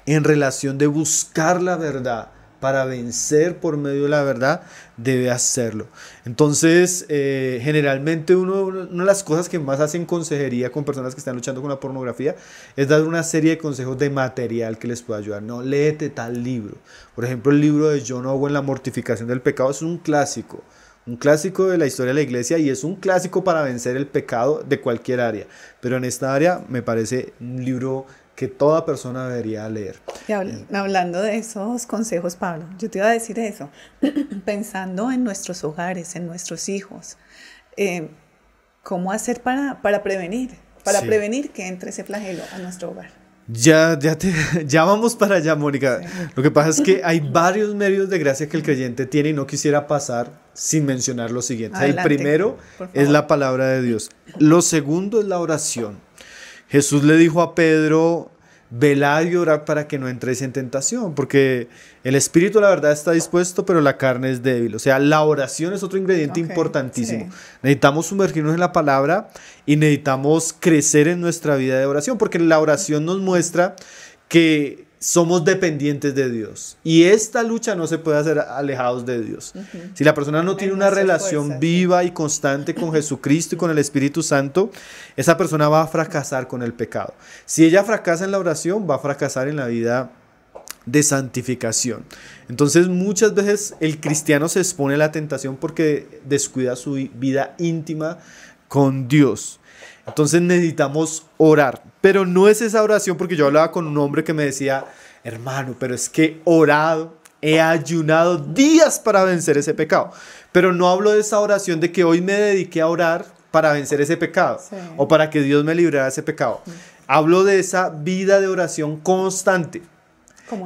[SPEAKER 2] en relación de buscar la verdad, para vencer por medio de la verdad, debe hacerlo. Entonces, generalmente una de las cosas que más hacen consejería con personas que están luchando con la pornografía es dar una serie de consejos de material que les pueda ayudar. No, léete tal libro. Por ejemplo, el libro de John Owen, La mortificación del pecado, es un clásico de la historia de la iglesia y es un clásico para vencer el pecado de cualquier área. Pero en esta área me parece un libro que toda persona debería leer.
[SPEAKER 1] Y hablando de esos consejos, Pablo, yo te iba a decir eso, pensando en nuestros hogares, en nuestros hijos, ¿cómo hacer para prevenir que entre ese flagelo a nuestro hogar?
[SPEAKER 2] Ya vamos para allá, Mónica. Sí. Lo que pasa es que hay varios medios de gracia que el creyente tiene y no quisiera pasar sin mencionar lo siguiente. Adelante, el primero es la palabra de Dios. Lo segundo es la oración. Jesús le dijo a Pedro, velad y orad para que no entréis en tentación, porque el espíritu, la verdad, está dispuesto, pero la carne es débil. O sea, la oración es otro ingrediente importantísimo. Sí. Necesitamos sumergirnos en la palabra y necesitamos crecer en nuestra vida de oración, porque la oración nos muestra que somos dependientes de Dios. Y esta lucha no se puede hacer alejados de Dios. Si la persona no tiene una relación viva y constante con Jesucristo y con el Espíritu Santo, esa persona va a fracasar con el pecado. Si ella fracasa en la oración, va a fracasar en la vida de santificación. Entonces, muchas veces el cristiano se expone a la tentación porque descuida su vida íntima con Dios. Entonces necesitamos orar, pero no es esa oración, porque yo hablaba con un hombre que me decía, hermano, pero es que he orado, he ayunado días para vencer ese pecado, pero no hablo de esa oración de que hoy me dediqué a orar para vencer ese pecado, o para que Dios me librara de ese pecado. Hablo de esa vida de oración constante,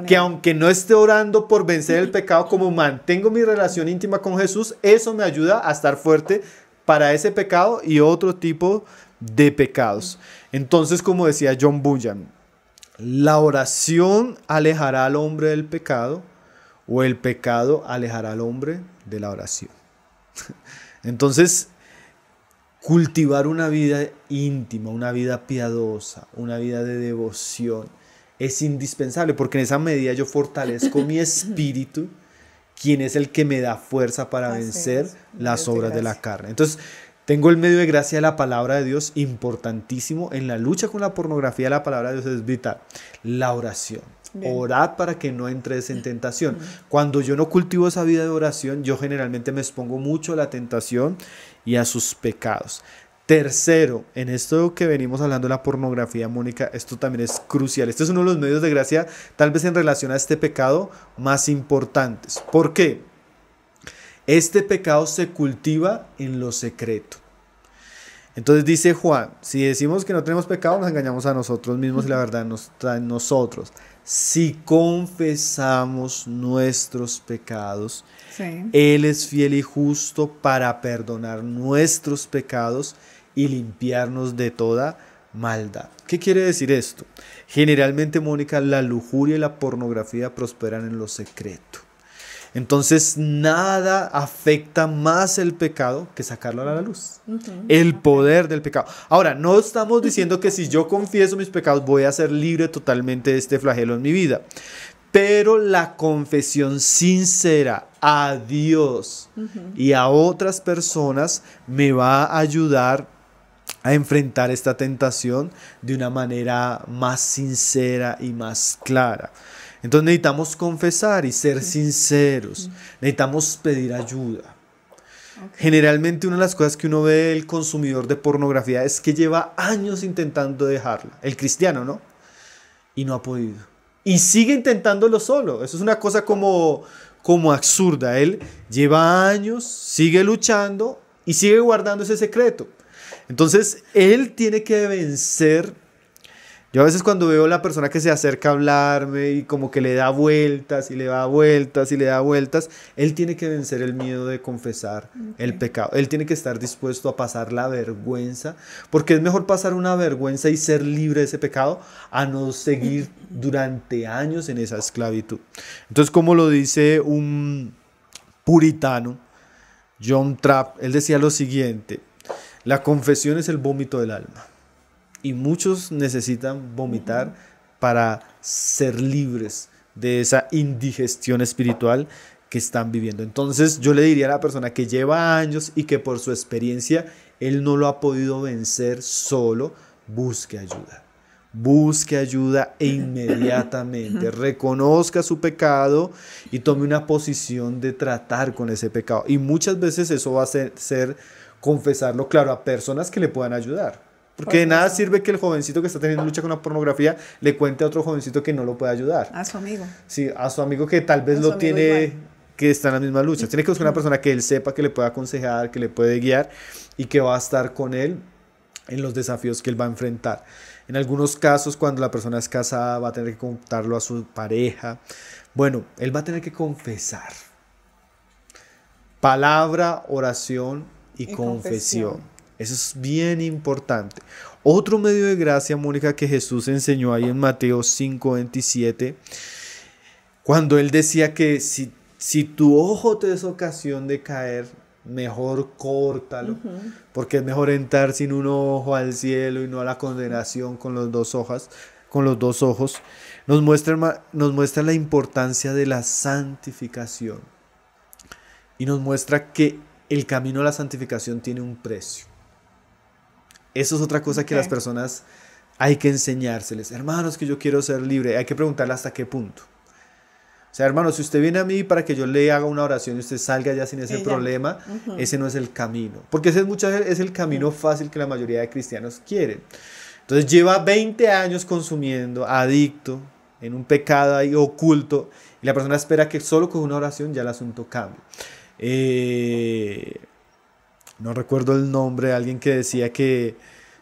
[SPEAKER 2] que aunque no esté orando por vencer el pecado, como mantengo mi relación íntima con Jesús, eso me ayuda a estar fuerte para ese pecado y otro tipo de pecados. Entonces, como decía John Bunyan, la oración alejará al hombre del pecado, o el pecado alejará al hombre de la oración. Entonces, cultivar una vida íntima, una vida piadosa, una vida de devoción es indispensable, porque en esa medida yo fortalezco mi espíritu, quien es el que me da fuerza para vencer las obras de la carne. Entonces, tengo el medio de gracia de la palabra de Dios, importantísimo. En la lucha con la pornografía, la palabra de Dios es vital. La oración. Bien. Orad para que no entres en tentación. Cuando yo no cultivo esa vida de oración, yo generalmente me expongo mucho a la tentación y a sus pecados. Tercero, en esto que venimos hablando de la pornografía, Mónica, esto también es crucial. Este es uno de los medios de gracia, tal vez en relación a este pecado, más importantes. ¿Por qué? Este pecado se cultiva en lo secreto. Entonces dice Juan, si decimos que no tenemos pecado, nos engañamos a nosotros mismos y la verdad nos está en nosotros. Si confesamos nuestros pecados, Él es fiel y justo para perdonar nuestros pecados y limpiarnos de toda maldad. ¿Qué quiere decir esto? Generalmente, Mónica, la lujuria y la pornografía prosperan en lo secreto. Entonces nada afecta más el pecado que sacarlo a la luz. El poder del pecado. Ahora, no estamos diciendo que si yo confieso mis pecados voy a ser libre totalmente de este flagelo en mi vida, Pero la confesión sincera a Dios y a otras personas me va a ayudar a enfrentar esta tentación de una manera más sincera y más clara. Entonces necesitamos confesar y ser sinceros. Necesitamos pedir ayuda. Generalmente una de las cosas que uno ve del consumidor de pornografía es que lleva años intentando dejarla. El cristiano, ¿no? Y no ha podido. Y sigue intentándolo solo. Eso es una cosa como absurda. Él lleva años, sigue luchando y sigue guardando ese secreto. Entonces, él tiene que vencer. Yo a veces cuando veo a la persona que se acerca a hablarme y como que le da vueltas y le da vueltas y le da vueltas, él tiene que vencer el miedo de confesar el pecado. Él tiene que estar dispuesto a pasar la vergüenza, porque es mejor pasar una vergüenza y ser libre de ese pecado a no seguir durante años en esa esclavitud. Entonces, como lo dice un puritano, John Trapp, él decía lo siguiente: la confesión es el vómito del alma. Y muchos necesitan vomitar para ser libres de esa indigestión espiritual que están viviendo. Entonces yo le diría a la persona que lleva años y que por su experiencia él no lo ha podido vencer solo, busque ayuda. Busque ayuda e inmediatamente reconozca su pecado y tome una posición de tratar con ese pecado. Y muchas veces eso va a ser confesarlo, claro, a personas que le puedan ayudar. Porque de nada sirve que el jovencito que está teniendo lucha con la pornografía le cuente a otro jovencito que no lo puede ayudar.
[SPEAKER 1] A su amigo.
[SPEAKER 2] Sí, a su amigo que tal vez lo tiene, que está en la misma lucha. Tiene que buscar una persona que él sepa que le pueda aconsejar, que le puede guiar y que va a estar con él en los desafíos que él va a enfrentar. En algunos casos, cuando la persona es casada, va a tener que contarlo a su pareja. Bueno, él va a tener que confesar. Palabra, oración y confesión. Eso es bien importante. Otro medio de gracia, Mónica, que Jesús enseñó ahí en Mateo 5:27, cuando él decía que si tu ojo te es ocasión de caer, mejor córtalo, porque es mejor entrar sin un ojo al cielo y no a la condenación con los dos ojos. Nos muestra la importancia de la santificación y nos muestra que el camino a la santificación tiene un precio. Eso es otra cosa que las personas hay que enseñárseles. Hermanos, que yo quiero ser libre. Hay que preguntarle hasta qué punto. O sea, hermano, si usted viene a mí para que yo le haga una oración y usted salga ya sin ese problema, ese no es el camino. Porque ese es el camino fácil que la mayoría de cristianos quieren. Entonces lleva 20 años consumiendo, adicto, en un pecado ahí oculto, y la persona espera que solo con una oración ya el asunto cambie. No recuerdo el nombre de alguien que decía que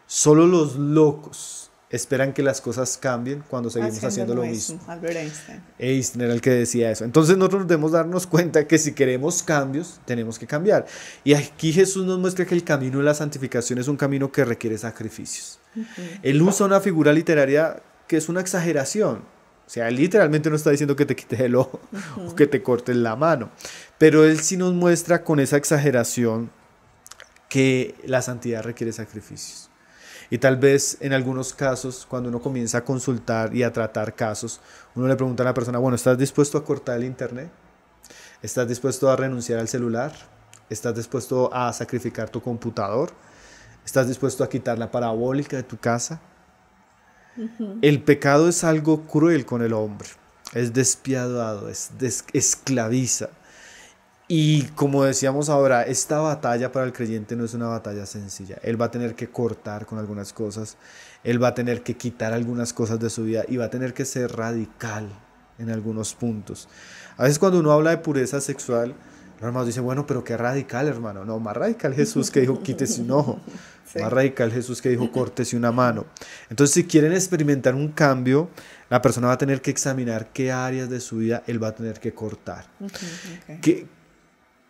[SPEAKER 2] solo los locos esperan que las cosas cambien cuando seguimos haciendo lo mismo.
[SPEAKER 1] Albert Einstein.
[SPEAKER 2] Einstein era el que decía eso. Entonces nosotros debemos darnos cuenta que si queremos cambios, tenemos que cambiar. Y aquí Jesús nos muestra que el camino de la santificación es un camino que requiere sacrificios. Él usa una figura literaria que es una exageración. O sea, él literalmente no está diciendo que te quites el ojo o que te cortes la mano. Pero él sí nos muestra con esa exageración que la santidad requiere sacrificios. Y tal vez en algunos casos, cuando uno comienza a consultar y a tratar casos, uno le pregunta a la persona, bueno, ¿estás dispuesto a cortar el internet? ¿Estás dispuesto a renunciar al celular? ¿Estás dispuesto a sacrificar tu computador? ¿Estás dispuesto a quitar la parabólica de tu casa? El pecado es algo cruel con el hombre, es despiadado, esclaviza. Y como decíamos ahora, esta batalla para el creyente no es una batalla sencilla. Él va a tener que cortar con algunas cosas, él va a tener que quitar algunas cosas de su vida y va a tener que ser radical en algunos puntos. A veces cuando uno habla de pureza sexual, los hermanos dicen, bueno, pero qué radical, hermano. No, más radical Jesús que dijo, quítese un ojo. Sí. Más radical Jesús que dijo, córtese una mano. Entonces, si quieren experimentar un cambio, la persona va a tener que examinar qué áreas de su vida él va a tener que cortar.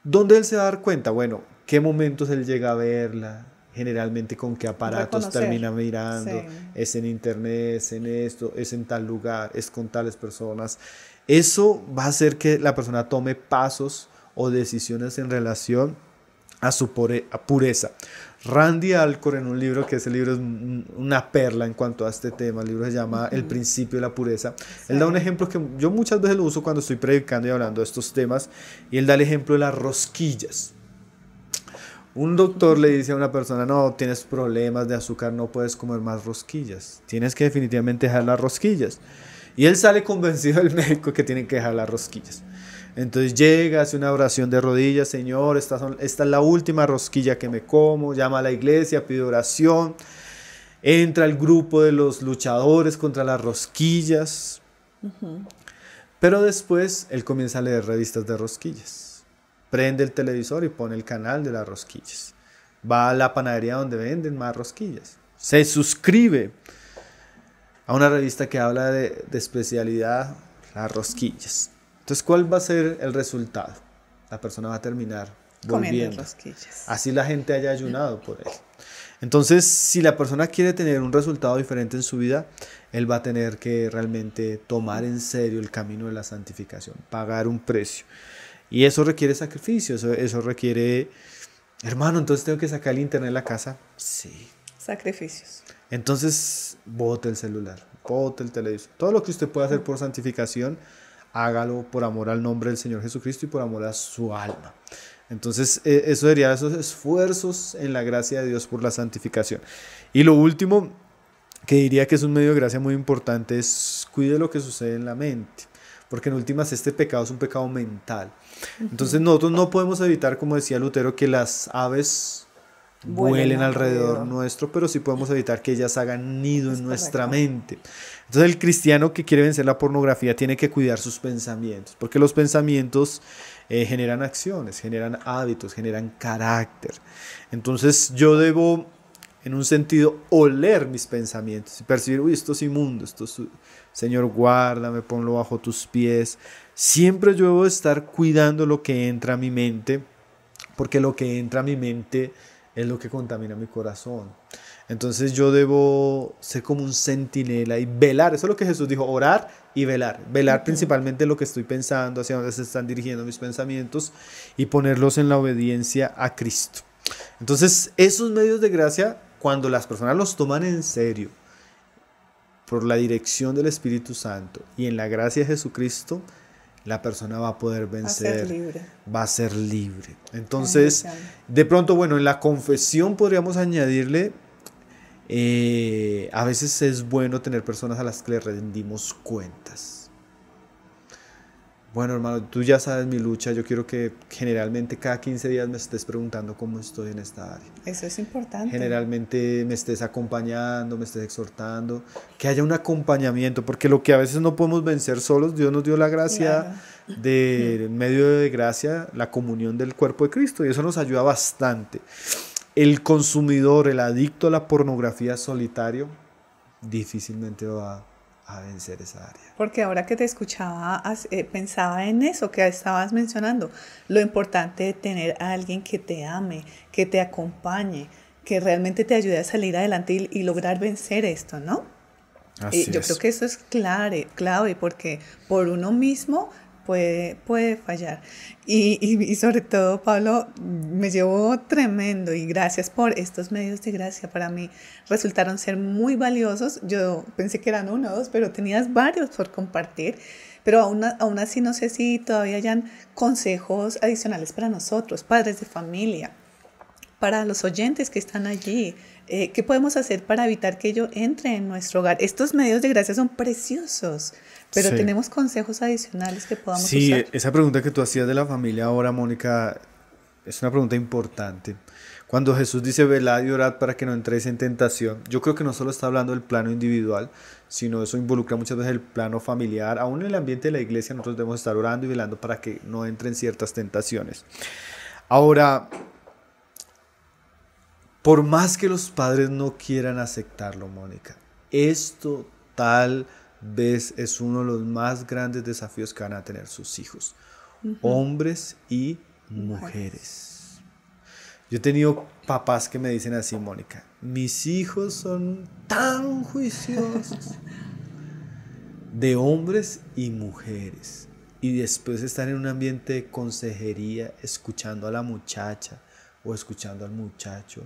[SPEAKER 2] ¿Dónde él se va a dar cuenta? Bueno, ¿qué momentos él llega a verla? Generalmente con qué aparatos termina mirando. Sí. Es en internet, es en esto, es en tal lugar, es con tales personas. Eso va a hacer que la persona tome pasos o decisiones en relación a pureza. Randy Alcorn, en un libro, que ese libro es una perla en cuanto a este tema, el libro se llama El principio de la pureza. Sí. Él da un ejemplo que yo muchas veces lo uso cuando estoy predicando y hablando de estos temas, y él da el ejemplo de las rosquillas. Un doctor le dice a una persona: no, tienes problemas de azúcar, no puedes comer más rosquillas, tienes que definitivamente dejar las rosquillas. Y él sale convencido del médico que tiene que dejar las rosquillas. Entonces llega, hace una oración de rodillas: Señor, esta es la última rosquilla que me como. Llama a la iglesia, pide oración. Entra el grupo de los luchadores contra las rosquillas. Pero después él comienza a leer revistas de rosquillas. Prende el televisor y pone el canal de las rosquillas. Va a la panadería donde venden más rosquillas. Se suscribe a una revista que habla de especialidad, las rosquillas. Entonces, ¿cuál va a ser el resultado? La persona va a terminar volviendo. Rosquillas. Así la gente haya ayunado por él. Entonces, si la persona quiere tener un resultado diferente en su vida, él va a tener que realmente tomar en serio el camino de la santificación, pagar un precio. Y eso requiere sacrificio, eso requiere... Hermano, entonces tengo que sacar el internet de la casa. Sí.
[SPEAKER 1] Sacrificios.
[SPEAKER 2] Entonces, bote el celular, bote el televisor. Todo lo que usted pueda hacer por santificación, hágalo por amor al nombre del Señor Jesucristo y por amor a su alma. Entonces, eso sería esos esfuerzos en la gracia de Dios por la santificación. Y lo último, que diría que es un medio de gracia muy importante, es cuide lo que sucede en la mente. Porque en últimas este pecado es un pecado mental. Entonces nosotros no podemos evitar, como decía Lutero, que las aves vuelen alrededor nuestro, pero sí podemos evitar que ellas hagan nido en nuestra mente. Entonces el cristiano que quiere vencer la pornografía tiene que cuidar sus pensamientos, porque los pensamientos generan acciones, generan hábitos, generan carácter. Entonces yo debo, en un sentido, oler mis pensamientos y percibir: uy, esto es inmundo, Señor, guárdame, ponlo bajo tus pies. Siempre yo debo estar cuidando lo que entra a mi mente, porque lo que entra a mi mente es lo que contamina mi corazón. Entonces yo debo ser como un centinela y velar. Eso es lo que Jesús dijo: orar y velar. Velar principalmente lo que estoy pensando, hacia dónde se están dirigiendo mis pensamientos, y ponerlos en la obediencia a Cristo. Entonces esos medios de gracia, cuando las personas los toman en serio, por la dirección del Espíritu Santo y en la gracia de Jesucristo, la persona va a poder vencer, va a ser libre. Entonces, de pronto, bueno, en la confesión podríamos añadirle, a veces es bueno tener personas a las que le rendimos cuentas. Bueno, hermano, tú ya sabes mi lucha. Yo quiero que generalmente cada 15 días me estés preguntando cómo estoy en esta área.
[SPEAKER 1] Eso es importante.
[SPEAKER 2] Generalmente me estés acompañando, me estés exhortando, que haya un acompañamiento, porque lo que a veces no podemos vencer solos, Dios nos dio la gracia, en medio de gracia, la comunión del cuerpo de Cristo, y eso nos ayuda bastante. El consumidor, el adicto a la pornografía solitario, difícilmente va a vencer esa área.
[SPEAKER 1] Porque ahora que te escuchaba, pensaba en eso que estabas mencionando, lo importante de tener a alguien que te ame, que te acompañe, que realmente te ayude a salir adelante y lograr vencer esto, ¿no? Yo creo que eso es clave, porque por uno mismo puede fallar. Y sobre todo, Pablo, me llevó tremendo, y gracias por estos medios de gracia. Para mí resultaron ser muy valiosos. Yo pensé que eran uno o dos, pero tenías varios por compartir. Pero aún así no sé si todavía hayan consejos adicionales para nosotros, padres de familia, para los oyentes que están allí. ¿Qué podemos hacer para evitar que ello entre en nuestro hogar? Estos medios de gracia son preciosos, pero tenemos consejos adicionales que podamos usar.
[SPEAKER 2] Sí, esa pregunta que tú hacías de la familia ahora, Mónica, es una pregunta importante. Cuando Jesús dice: velad y orad para que no entréis en tentación, yo creo que no solo está hablando del plano individual, sino eso involucra muchas veces el plano familiar. Aún en el ambiente de la iglesia nosotros debemos estar orando y velando para que no entren ciertas tentaciones. Ahora, por más que los padres no quieran aceptarlo, Mónica, esto tal vez es uno de los más grandes desafíos que van a tener sus hijos, hombres y mujeres. Yo he tenido papás que me dicen así: Mónica, mis hijos son tan juiciosos, de hombres y mujeres, y después están en un ambiente de consejería, escuchando a la muchacha o escuchando al muchacho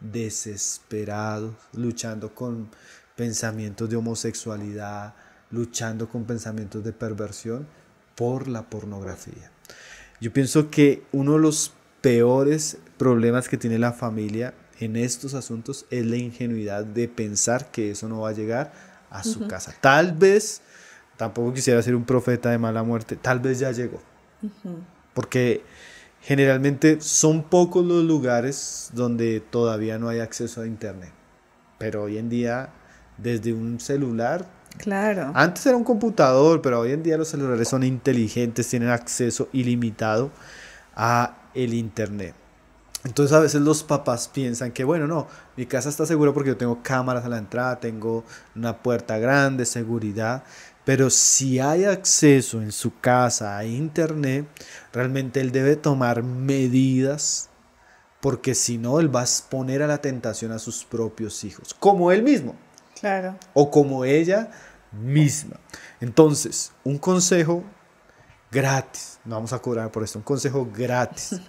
[SPEAKER 2] desesperado, luchando con pensamientos de homosexualidad, luchando con pensamientos de perversión por la pornografía. Yo pienso que uno de los peores problemas que tiene la familia en estos asuntos es la ingenuidad de pensar que eso no va a llegar a su casa. Tal vez, tampoco quisiera ser un profeta de mala muerte, tal vez ya llegó. Porque generalmente son pocos los lugares donde todavía no hay acceso a internet. Pero hoy en día, desde un celular,
[SPEAKER 1] claro.
[SPEAKER 2] Antes era un computador, pero hoy en día los celulares son inteligentes, tienen acceso ilimitado a el internet. Entonces a veces los papás piensan que bueno, no, mi casa está segura porque yo tengo cámaras a la entrada, tengo una puerta grande, seguridad, pero si hay acceso en su casa a internet, realmente él debe tomar medidas porque si no, él va a exponer a la tentación a sus propios hijos, como él mismo.
[SPEAKER 1] Claro.
[SPEAKER 2] O como ella misma. Entonces, un consejo gratis, no vamos a cobrar por esto, un consejo gratis,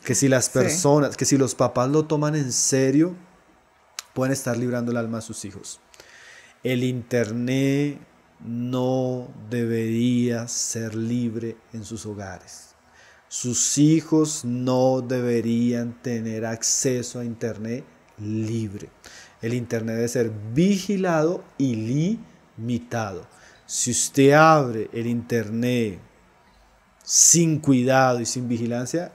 [SPEAKER 2] que si las personas, sí, que si los papás lo toman en serio, pueden estar librando el alma a sus hijos. El internet no debería ser libre en sus hogares. Sus hijos no deberían tener acceso a internet libre. El internet debe ser vigilado y limitado. Si usted abre el internet sin cuidado y sin vigilancia,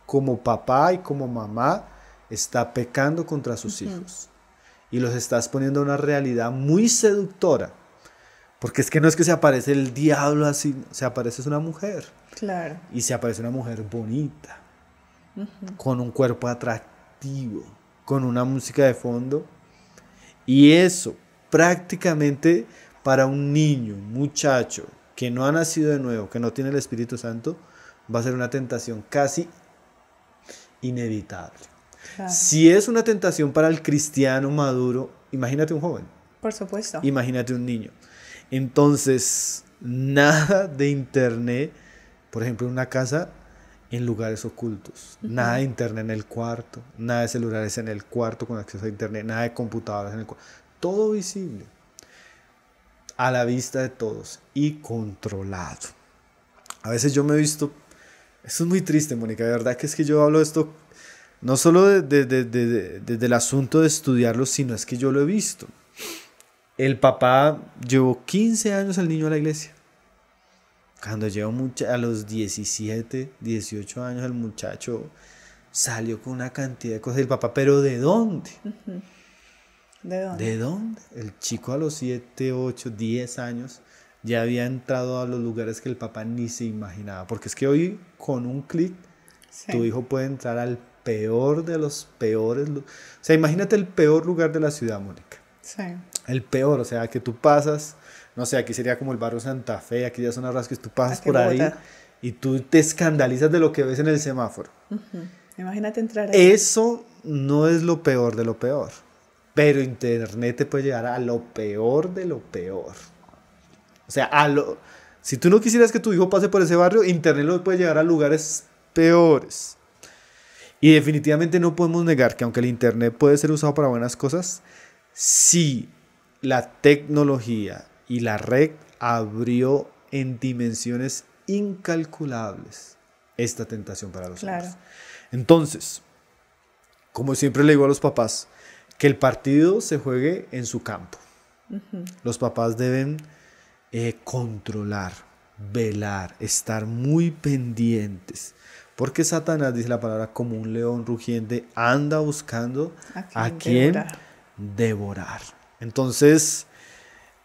[SPEAKER 2] como papá y como mamá, está pecando contra sus hijos. Y los está exponiendo a una realidad muy seductora. Porque es que no es que se aparece el diablo así, se aparece una mujer.
[SPEAKER 1] Claro.
[SPEAKER 2] Y se aparece una mujer bonita, con un cuerpo atractivo, con una música de fondo. Y eso prácticamente para un niño, un muchacho que no ha nacido de nuevo, que no tiene el Espíritu Santo, va a ser una tentación casi inevitable. Claro. Si es una tentación para el cristiano maduro, imagínate un joven.
[SPEAKER 1] Por supuesto.
[SPEAKER 2] Imagínate un niño. Entonces, nada de internet, por ejemplo, en una casa en lugares ocultos. Nada de internet en el cuarto, nada de celulares en el cuarto con acceso a internet, nada de computadoras en el cuarto. Todo visible, a la vista de todos y controlado. A veces yo me he visto, esto es muy triste, Mónica, de verdad que es que yo hablo de esto no solo desde el asunto de estudiarlo, sino es que yo lo he visto. El papá llevó 15 años al niño a la iglesia. Cuando llegó a los 17, 18 años, el muchacho salió con una cantidad de cosas del papá. ¿Pero de dónde?
[SPEAKER 1] ¿De dónde?
[SPEAKER 2] ¿De dónde? El chico a los 7, 8, 10 años ya había entrado a los lugares que el papá ni se imaginaba. Porque es que hoy, con un clic, sí, tu hijo puede entrar al peor de los peores. O sea, imagínate el peor lugar de la ciudad, Mónica.
[SPEAKER 1] Sí.
[SPEAKER 2] El peor, o sea, que tú pasas, no sé, aquí sería como el barrio Santa Fe, aquí ya son Rasques, tú pasas por ahí y tú te escandalizas de lo que ves en el semáforo.
[SPEAKER 1] Imagínate entrar ahí.
[SPEAKER 2] Eso no es lo peor de lo peor, pero internet te puede llegar a lo peor de lo peor. O sea, si tú no quisieras que tu hijo pase por ese barrio, internet lo puede llegar a lugares peores. Y definitivamente no podemos negar que aunque el internet puede ser usado para buenas cosas, sí, la tecnología y la red abrió en dimensiones incalculables esta tentación para los hombres. Entonces, como siempre le digo a los papás, que el partido se juegue en su campo. Los papás deben controlar, velar, estar muy pendientes. Porque Satanás, dice la palabra, como un león rugiente, anda buscando a quien devorar. Entonces,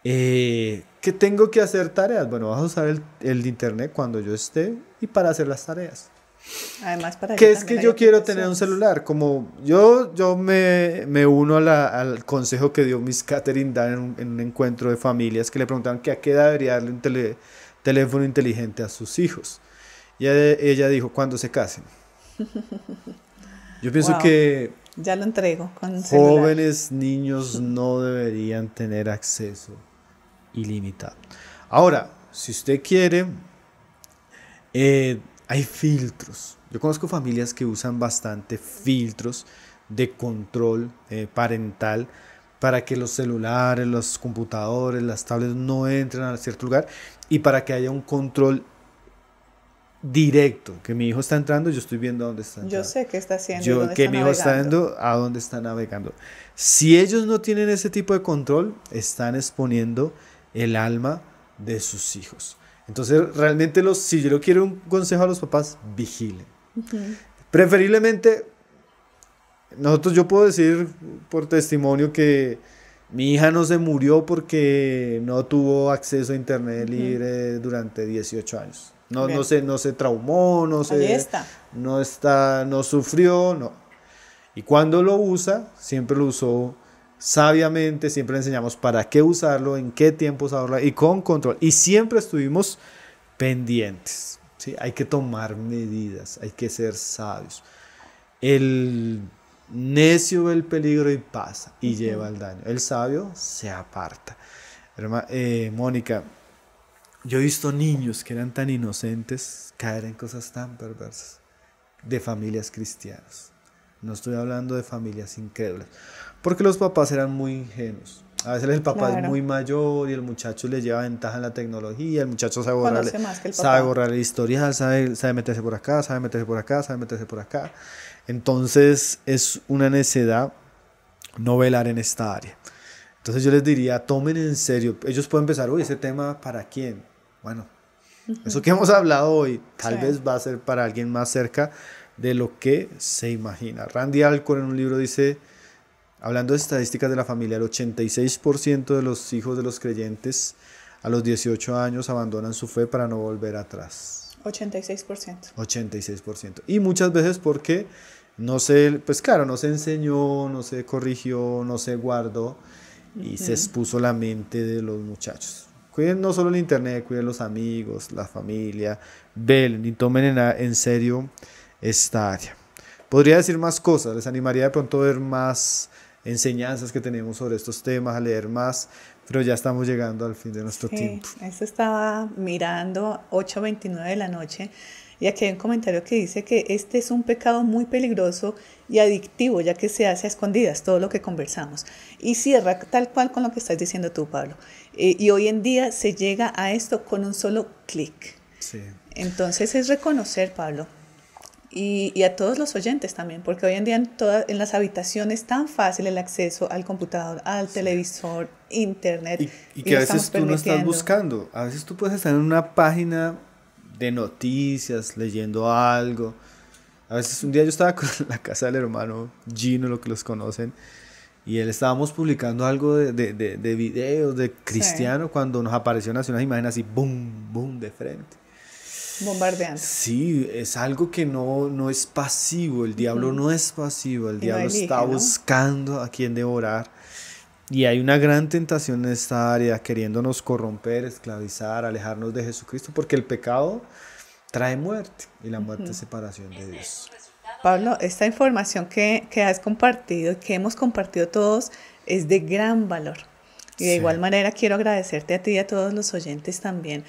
[SPEAKER 2] ¿qué tengo que hacer tareas? Bueno, vas a usar el internet cuando yo esté y para hacer las tareas.
[SPEAKER 1] Además, para
[SPEAKER 2] ¿qué es que yo quiero tener un celular? Como yo me uno al consejo que dio Miss Catherine Dan en un encuentro de familias que le preguntaban que a qué edad debería darle un teléfono inteligente a sus hijos. Y ella dijo, cuando se casen. Yo pienso que
[SPEAKER 1] ya lo entrego con
[SPEAKER 2] jóvenes, niños no deberían tener acceso ilimitado. Ahora, si usted quiere, hay hay filtros. Yo conozco familias que usan bastante filtros de control parental para que los celulares, los computadores, las tablets no entren a cierto lugar y para que haya un control directo, que mi hijo está entrando, yo estoy viendo a dónde está entrando.
[SPEAKER 1] Yo sé qué está haciendo,
[SPEAKER 2] Yo,
[SPEAKER 1] dónde
[SPEAKER 2] que
[SPEAKER 1] está
[SPEAKER 2] mi hijo está
[SPEAKER 1] navegando.
[SPEAKER 2] viendo a dónde está navegando. Si ellos no tienen ese tipo de control, están exponiendo el alma de sus hijos. Entonces, realmente, si yo le quiero un consejo a los papás, vigilen. Preferiblemente, yo puedo decir por testimonio que mi hija no se murió porque no tuvo acceso a internet libre durante 18 años. No se traumó,
[SPEAKER 1] Allí está.
[SPEAKER 2] no sufrió, no. Y cuando lo usa, siempre lo usó sabiamente, siempre le enseñamos para qué usarlo, en qué tiempo usarlo y con control. Y siempre estuvimos pendientes, ¿sí? Hay que tomar medidas, hay que ser sabios. El necio ve el peligro y pasa y lleva el daño. El sabio se aparta. Mónica, yo he visto niños que eran tan inocentes caer en cosas tan perversas de familias cristianas. No estoy hablando de familias incrédulas, porque los papás eran muy ingenuos. A veces el papá es muy mayor y el muchacho le lleva ventaja en la tecnología, el muchacho sabe borrar el historial, sabe meterse por acá, sabe meterse por acá, sabe meterse por acá. Entonces es una necedad no velar en esta área. Entonces yo les diría, tomen en serio. Ellos pueden pensar, uy, ese tema ¿para quién? Bueno, eso que hemos hablado hoy tal vez va a ser para alguien más cerca de lo que se imagina. Randy Alcorn en un libro dice, hablando de estadísticas de la familia, el 86% de los hijos de los creyentes a los 18 años abandonan su fe para no volver atrás.
[SPEAKER 1] 86%.
[SPEAKER 2] 86%. Y muchas veces porque no se enseñó, no se corrigió, no se guardó y se expuso la mente de los muchachos. Cuiden no solo el internet, cuiden los amigos, la familia, velen y tomen en serio esta área. Podría decir más cosas, les animaría de pronto a ver más enseñanzas que tenemos sobre estos temas, a leer más, pero ya estamos llegando al fin de nuestro tiempo.
[SPEAKER 1] Eso estaba mirando 8:29 de la noche y aquí hay un comentario que dice que este es un pecado muy peligroso y adictivo, ya que se hace a escondidas, todo lo que conversamos. Y cierra tal cual con lo que estás diciendo tú, Pablo. Y hoy en día se llega a esto con un solo clic.
[SPEAKER 2] Sí.
[SPEAKER 1] Entonces es reconocer, Pablo, y a todos los oyentes también, porque hoy en día en las habitaciones es tan fácil el acceso al computador, al televisor, internet.
[SPEAKER 2] Y que a veces tú no estás buscando, a veces tú puedes estar en una página de noticias, leyendo algo. A veces un día yo estaba con la casa del hermano Gino, lo que los conocen, y él estábamos publicando algo de videos de cristiano cuando nos aparecieron así unas imágenes así, boom, boom, de frente.
[SPEAKER 1] Bombardeando.
[SPEAKER 2] Sí, es algo que no es pasivo, el diablo no es pasivo, el diablo está buscando a quien devorar. Y hay una gran tentación en esta área, queriéndonos corromper, esclavizar, alejarnos de Jesucristo, porque el pecado trae muerte y la muerte es separación de Dios.
[SPEAKER 1] Pablo, esta información que has compartido, que hemos compartido todos, es de gran valor. Y de igual manera quiero agradecerte a ti y a todos los oyentes también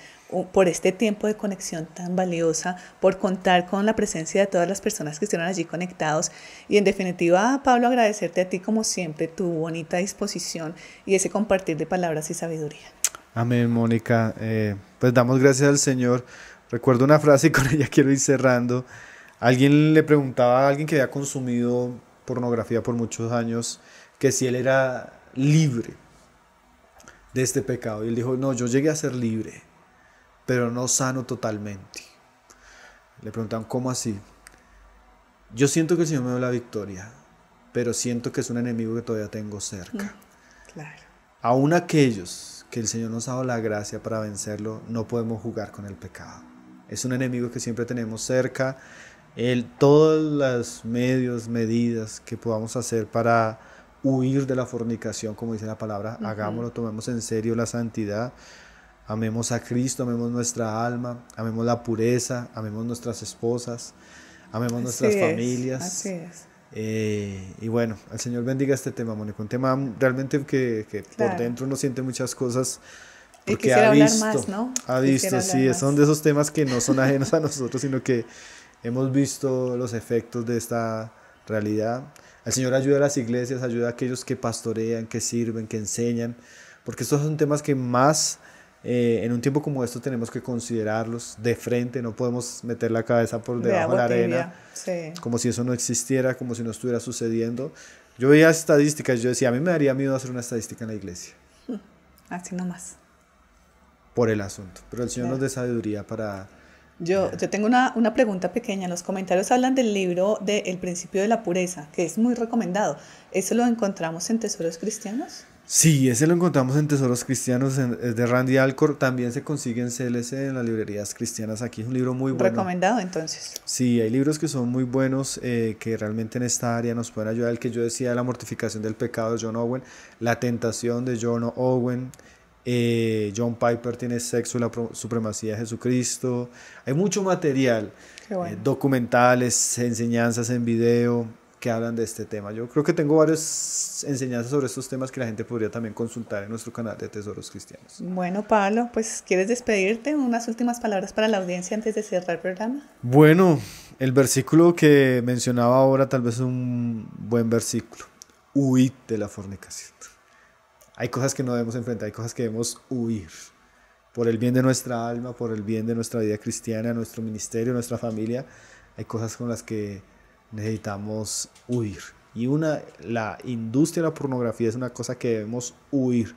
[SPEAKER 1] por este tiempo de conexión tan valiosa, por contar con la presencia de todas las personas que estuvieron allí conectados. Y en definitiva, Pablo, agradecerte a ti como siempre, tu bonita disposición y ese compartir de palabras y sabiduría.
[SPEAKER 2] Amén, Mónica. Pues damos gracias al Señor. Recuerdo una frase y con ella quiero ir cerrando. Alguien le preguntaba a alguien que había consumido pornografía por muchos años que si él era libre de este pecado. Y él dijo, no, yo llegué a ser libre, pero no sano totalmente. Le preguntaban, ¿cómo así? Yo siento que el Señor me dio la victoria, pero siento que es un enemigo que todavía tengo cerca.
[SPEAKER 1] Claro.
[SPEAKER 2] Aún aquellos que el Señor nos ha dado la gracia para vencerlo, no podemos jugar con el pecado. Es un enemigo que siempre tenemos cerca. Todos los medios, medidas que podamos hacer para huir de la fornicación, como dice la palabra, hagámoslo, tomemos en serio la santidad, amemos a Cristo, amemos nuestra alma, amemos la pureza, amemos nuestras esposas, amemos nuestras familias.
[SPEAKER 1] Así es.
[SPEAKER 2] Y bueno, el Señor bendiga este tema, Mónica, un tema realmente que por dentro uno siente muchas cosas,
[SPEAKER 1] Y
[SPEAKER 2] porque
[SPEAKER 1] quisiera hablar más, ¿no?
[SPEAKER 2] ha
[SPEAKER 1] Quisiera
[SPEAKER 2] visto, sí,
[SPEAKER 1] hablar más.
[SPEAKER 2] son de esos temas que no son ajenos a nosotros, sino que hemos visto los efectos de esta realidad. El Señor ayuda a las iglesias, ayuda a aquellos que pastorean, que sirven, que enseñan, porque estos son temas que más en un tiempo como esto tenemos que considerarlos de frente, no podemos meter la cabeza por
[SPEAKER 1] De
[SPEAKER 2] debajo de la
[SPEAKER 1] agua
[SPEAKER 2] arena,
[SPEAKER 1] tibia, sí.
[SPEAKER 2] como si eso no existiera, como si no estuviera sucediendo. Yo veía estadísticas, yo decía, a mí me daría miedo hacer una estadística en la iglesia
[SPEAKER 1] Así nomás.
[SPEAKER 2] por el asunto, pero el Señor nos
[SPEAKER 1] Claro.
[SPEAKER 2] dé sabiduría para...
[SPEAKER 1] Yo tengo una pregunta pequeña. En los comentarios hablan del libro de El principio de la pureza, que es muy recomendado. ¿Eso lo encontramos en Tesoros Cristianos?
[SPEAKER 2] Sí, ese lo encontramos en Tesoros Cristianos, es de Randy Alcorn, también se consigue en CLC, en las librerías cristianas aquí, es un libro muy bueno.
[SPEAKER 1] Recomendado entonces.
[SPEAKER 2] Sí, hay libros que son muy buenos, que realmente en esta área nos pueden ayudar. El que yo decía, La mortificación del pecado de John Owen, La tentación de John Owen, John Piper tiene Sexo y la supremacía de Jesucristo. Hay mucho material,
[SPEAKER 1] Qué bueno.
[SPEAKER 2] documentales, enseñanzas en video que hablan de este tema. Yo creo que tengo varias enseñanzas sobre estos temas que la gente podría también consultar en nuestro canal de Tesoros Cristianos.
[SPEAKER 1] Bueno, Pablo, pues ¿quieres despedirte? Unas últimas palabras para la audiencia antes de cerrar el programa.
[SPEAKER 2] Bueno, el versículo que mencionaba ahora tal vez es un buen versículo. Huid de la fornicación. Hay cosas que no debemos enfrentar, hay cosas que debemos huir. Por el bien de nuestra alma, por el bien de nuestra vida cristiana, nuestro ministerio, nuestra familia, hay cosas con las que necesitamos huir. Y la industria de la pornografía es una cosa que debemos huir,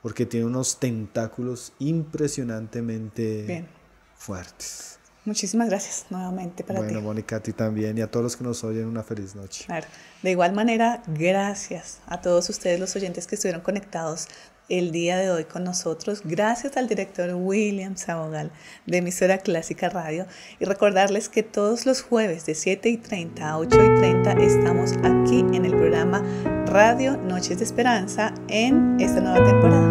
[SPEAKER 2] porque tiene unos tentáculos impresionantemente
[SPEAKER 1] Bien.
[SPEAKER 2] fuertes.
[SPEAKER 1] Muchísimas gracias nuevamente para ti.
[SPEAKER 2] Bueno, Mónica, a ti también y a todos los que nos oyen, una feliz noche.
[SPEAKER 1] Claro. De igual manera, gracias a todos ustedes los oyentes que estuvieron conectados el día de hoy con nosotros. Gracias al director William Sabogal de Emisora Clásica Radio. Y recordarles que todos los jueves de 7:30 a 8:30 estamos aquí en el programa Radio Noches de Esperanza en esta nueva temporada.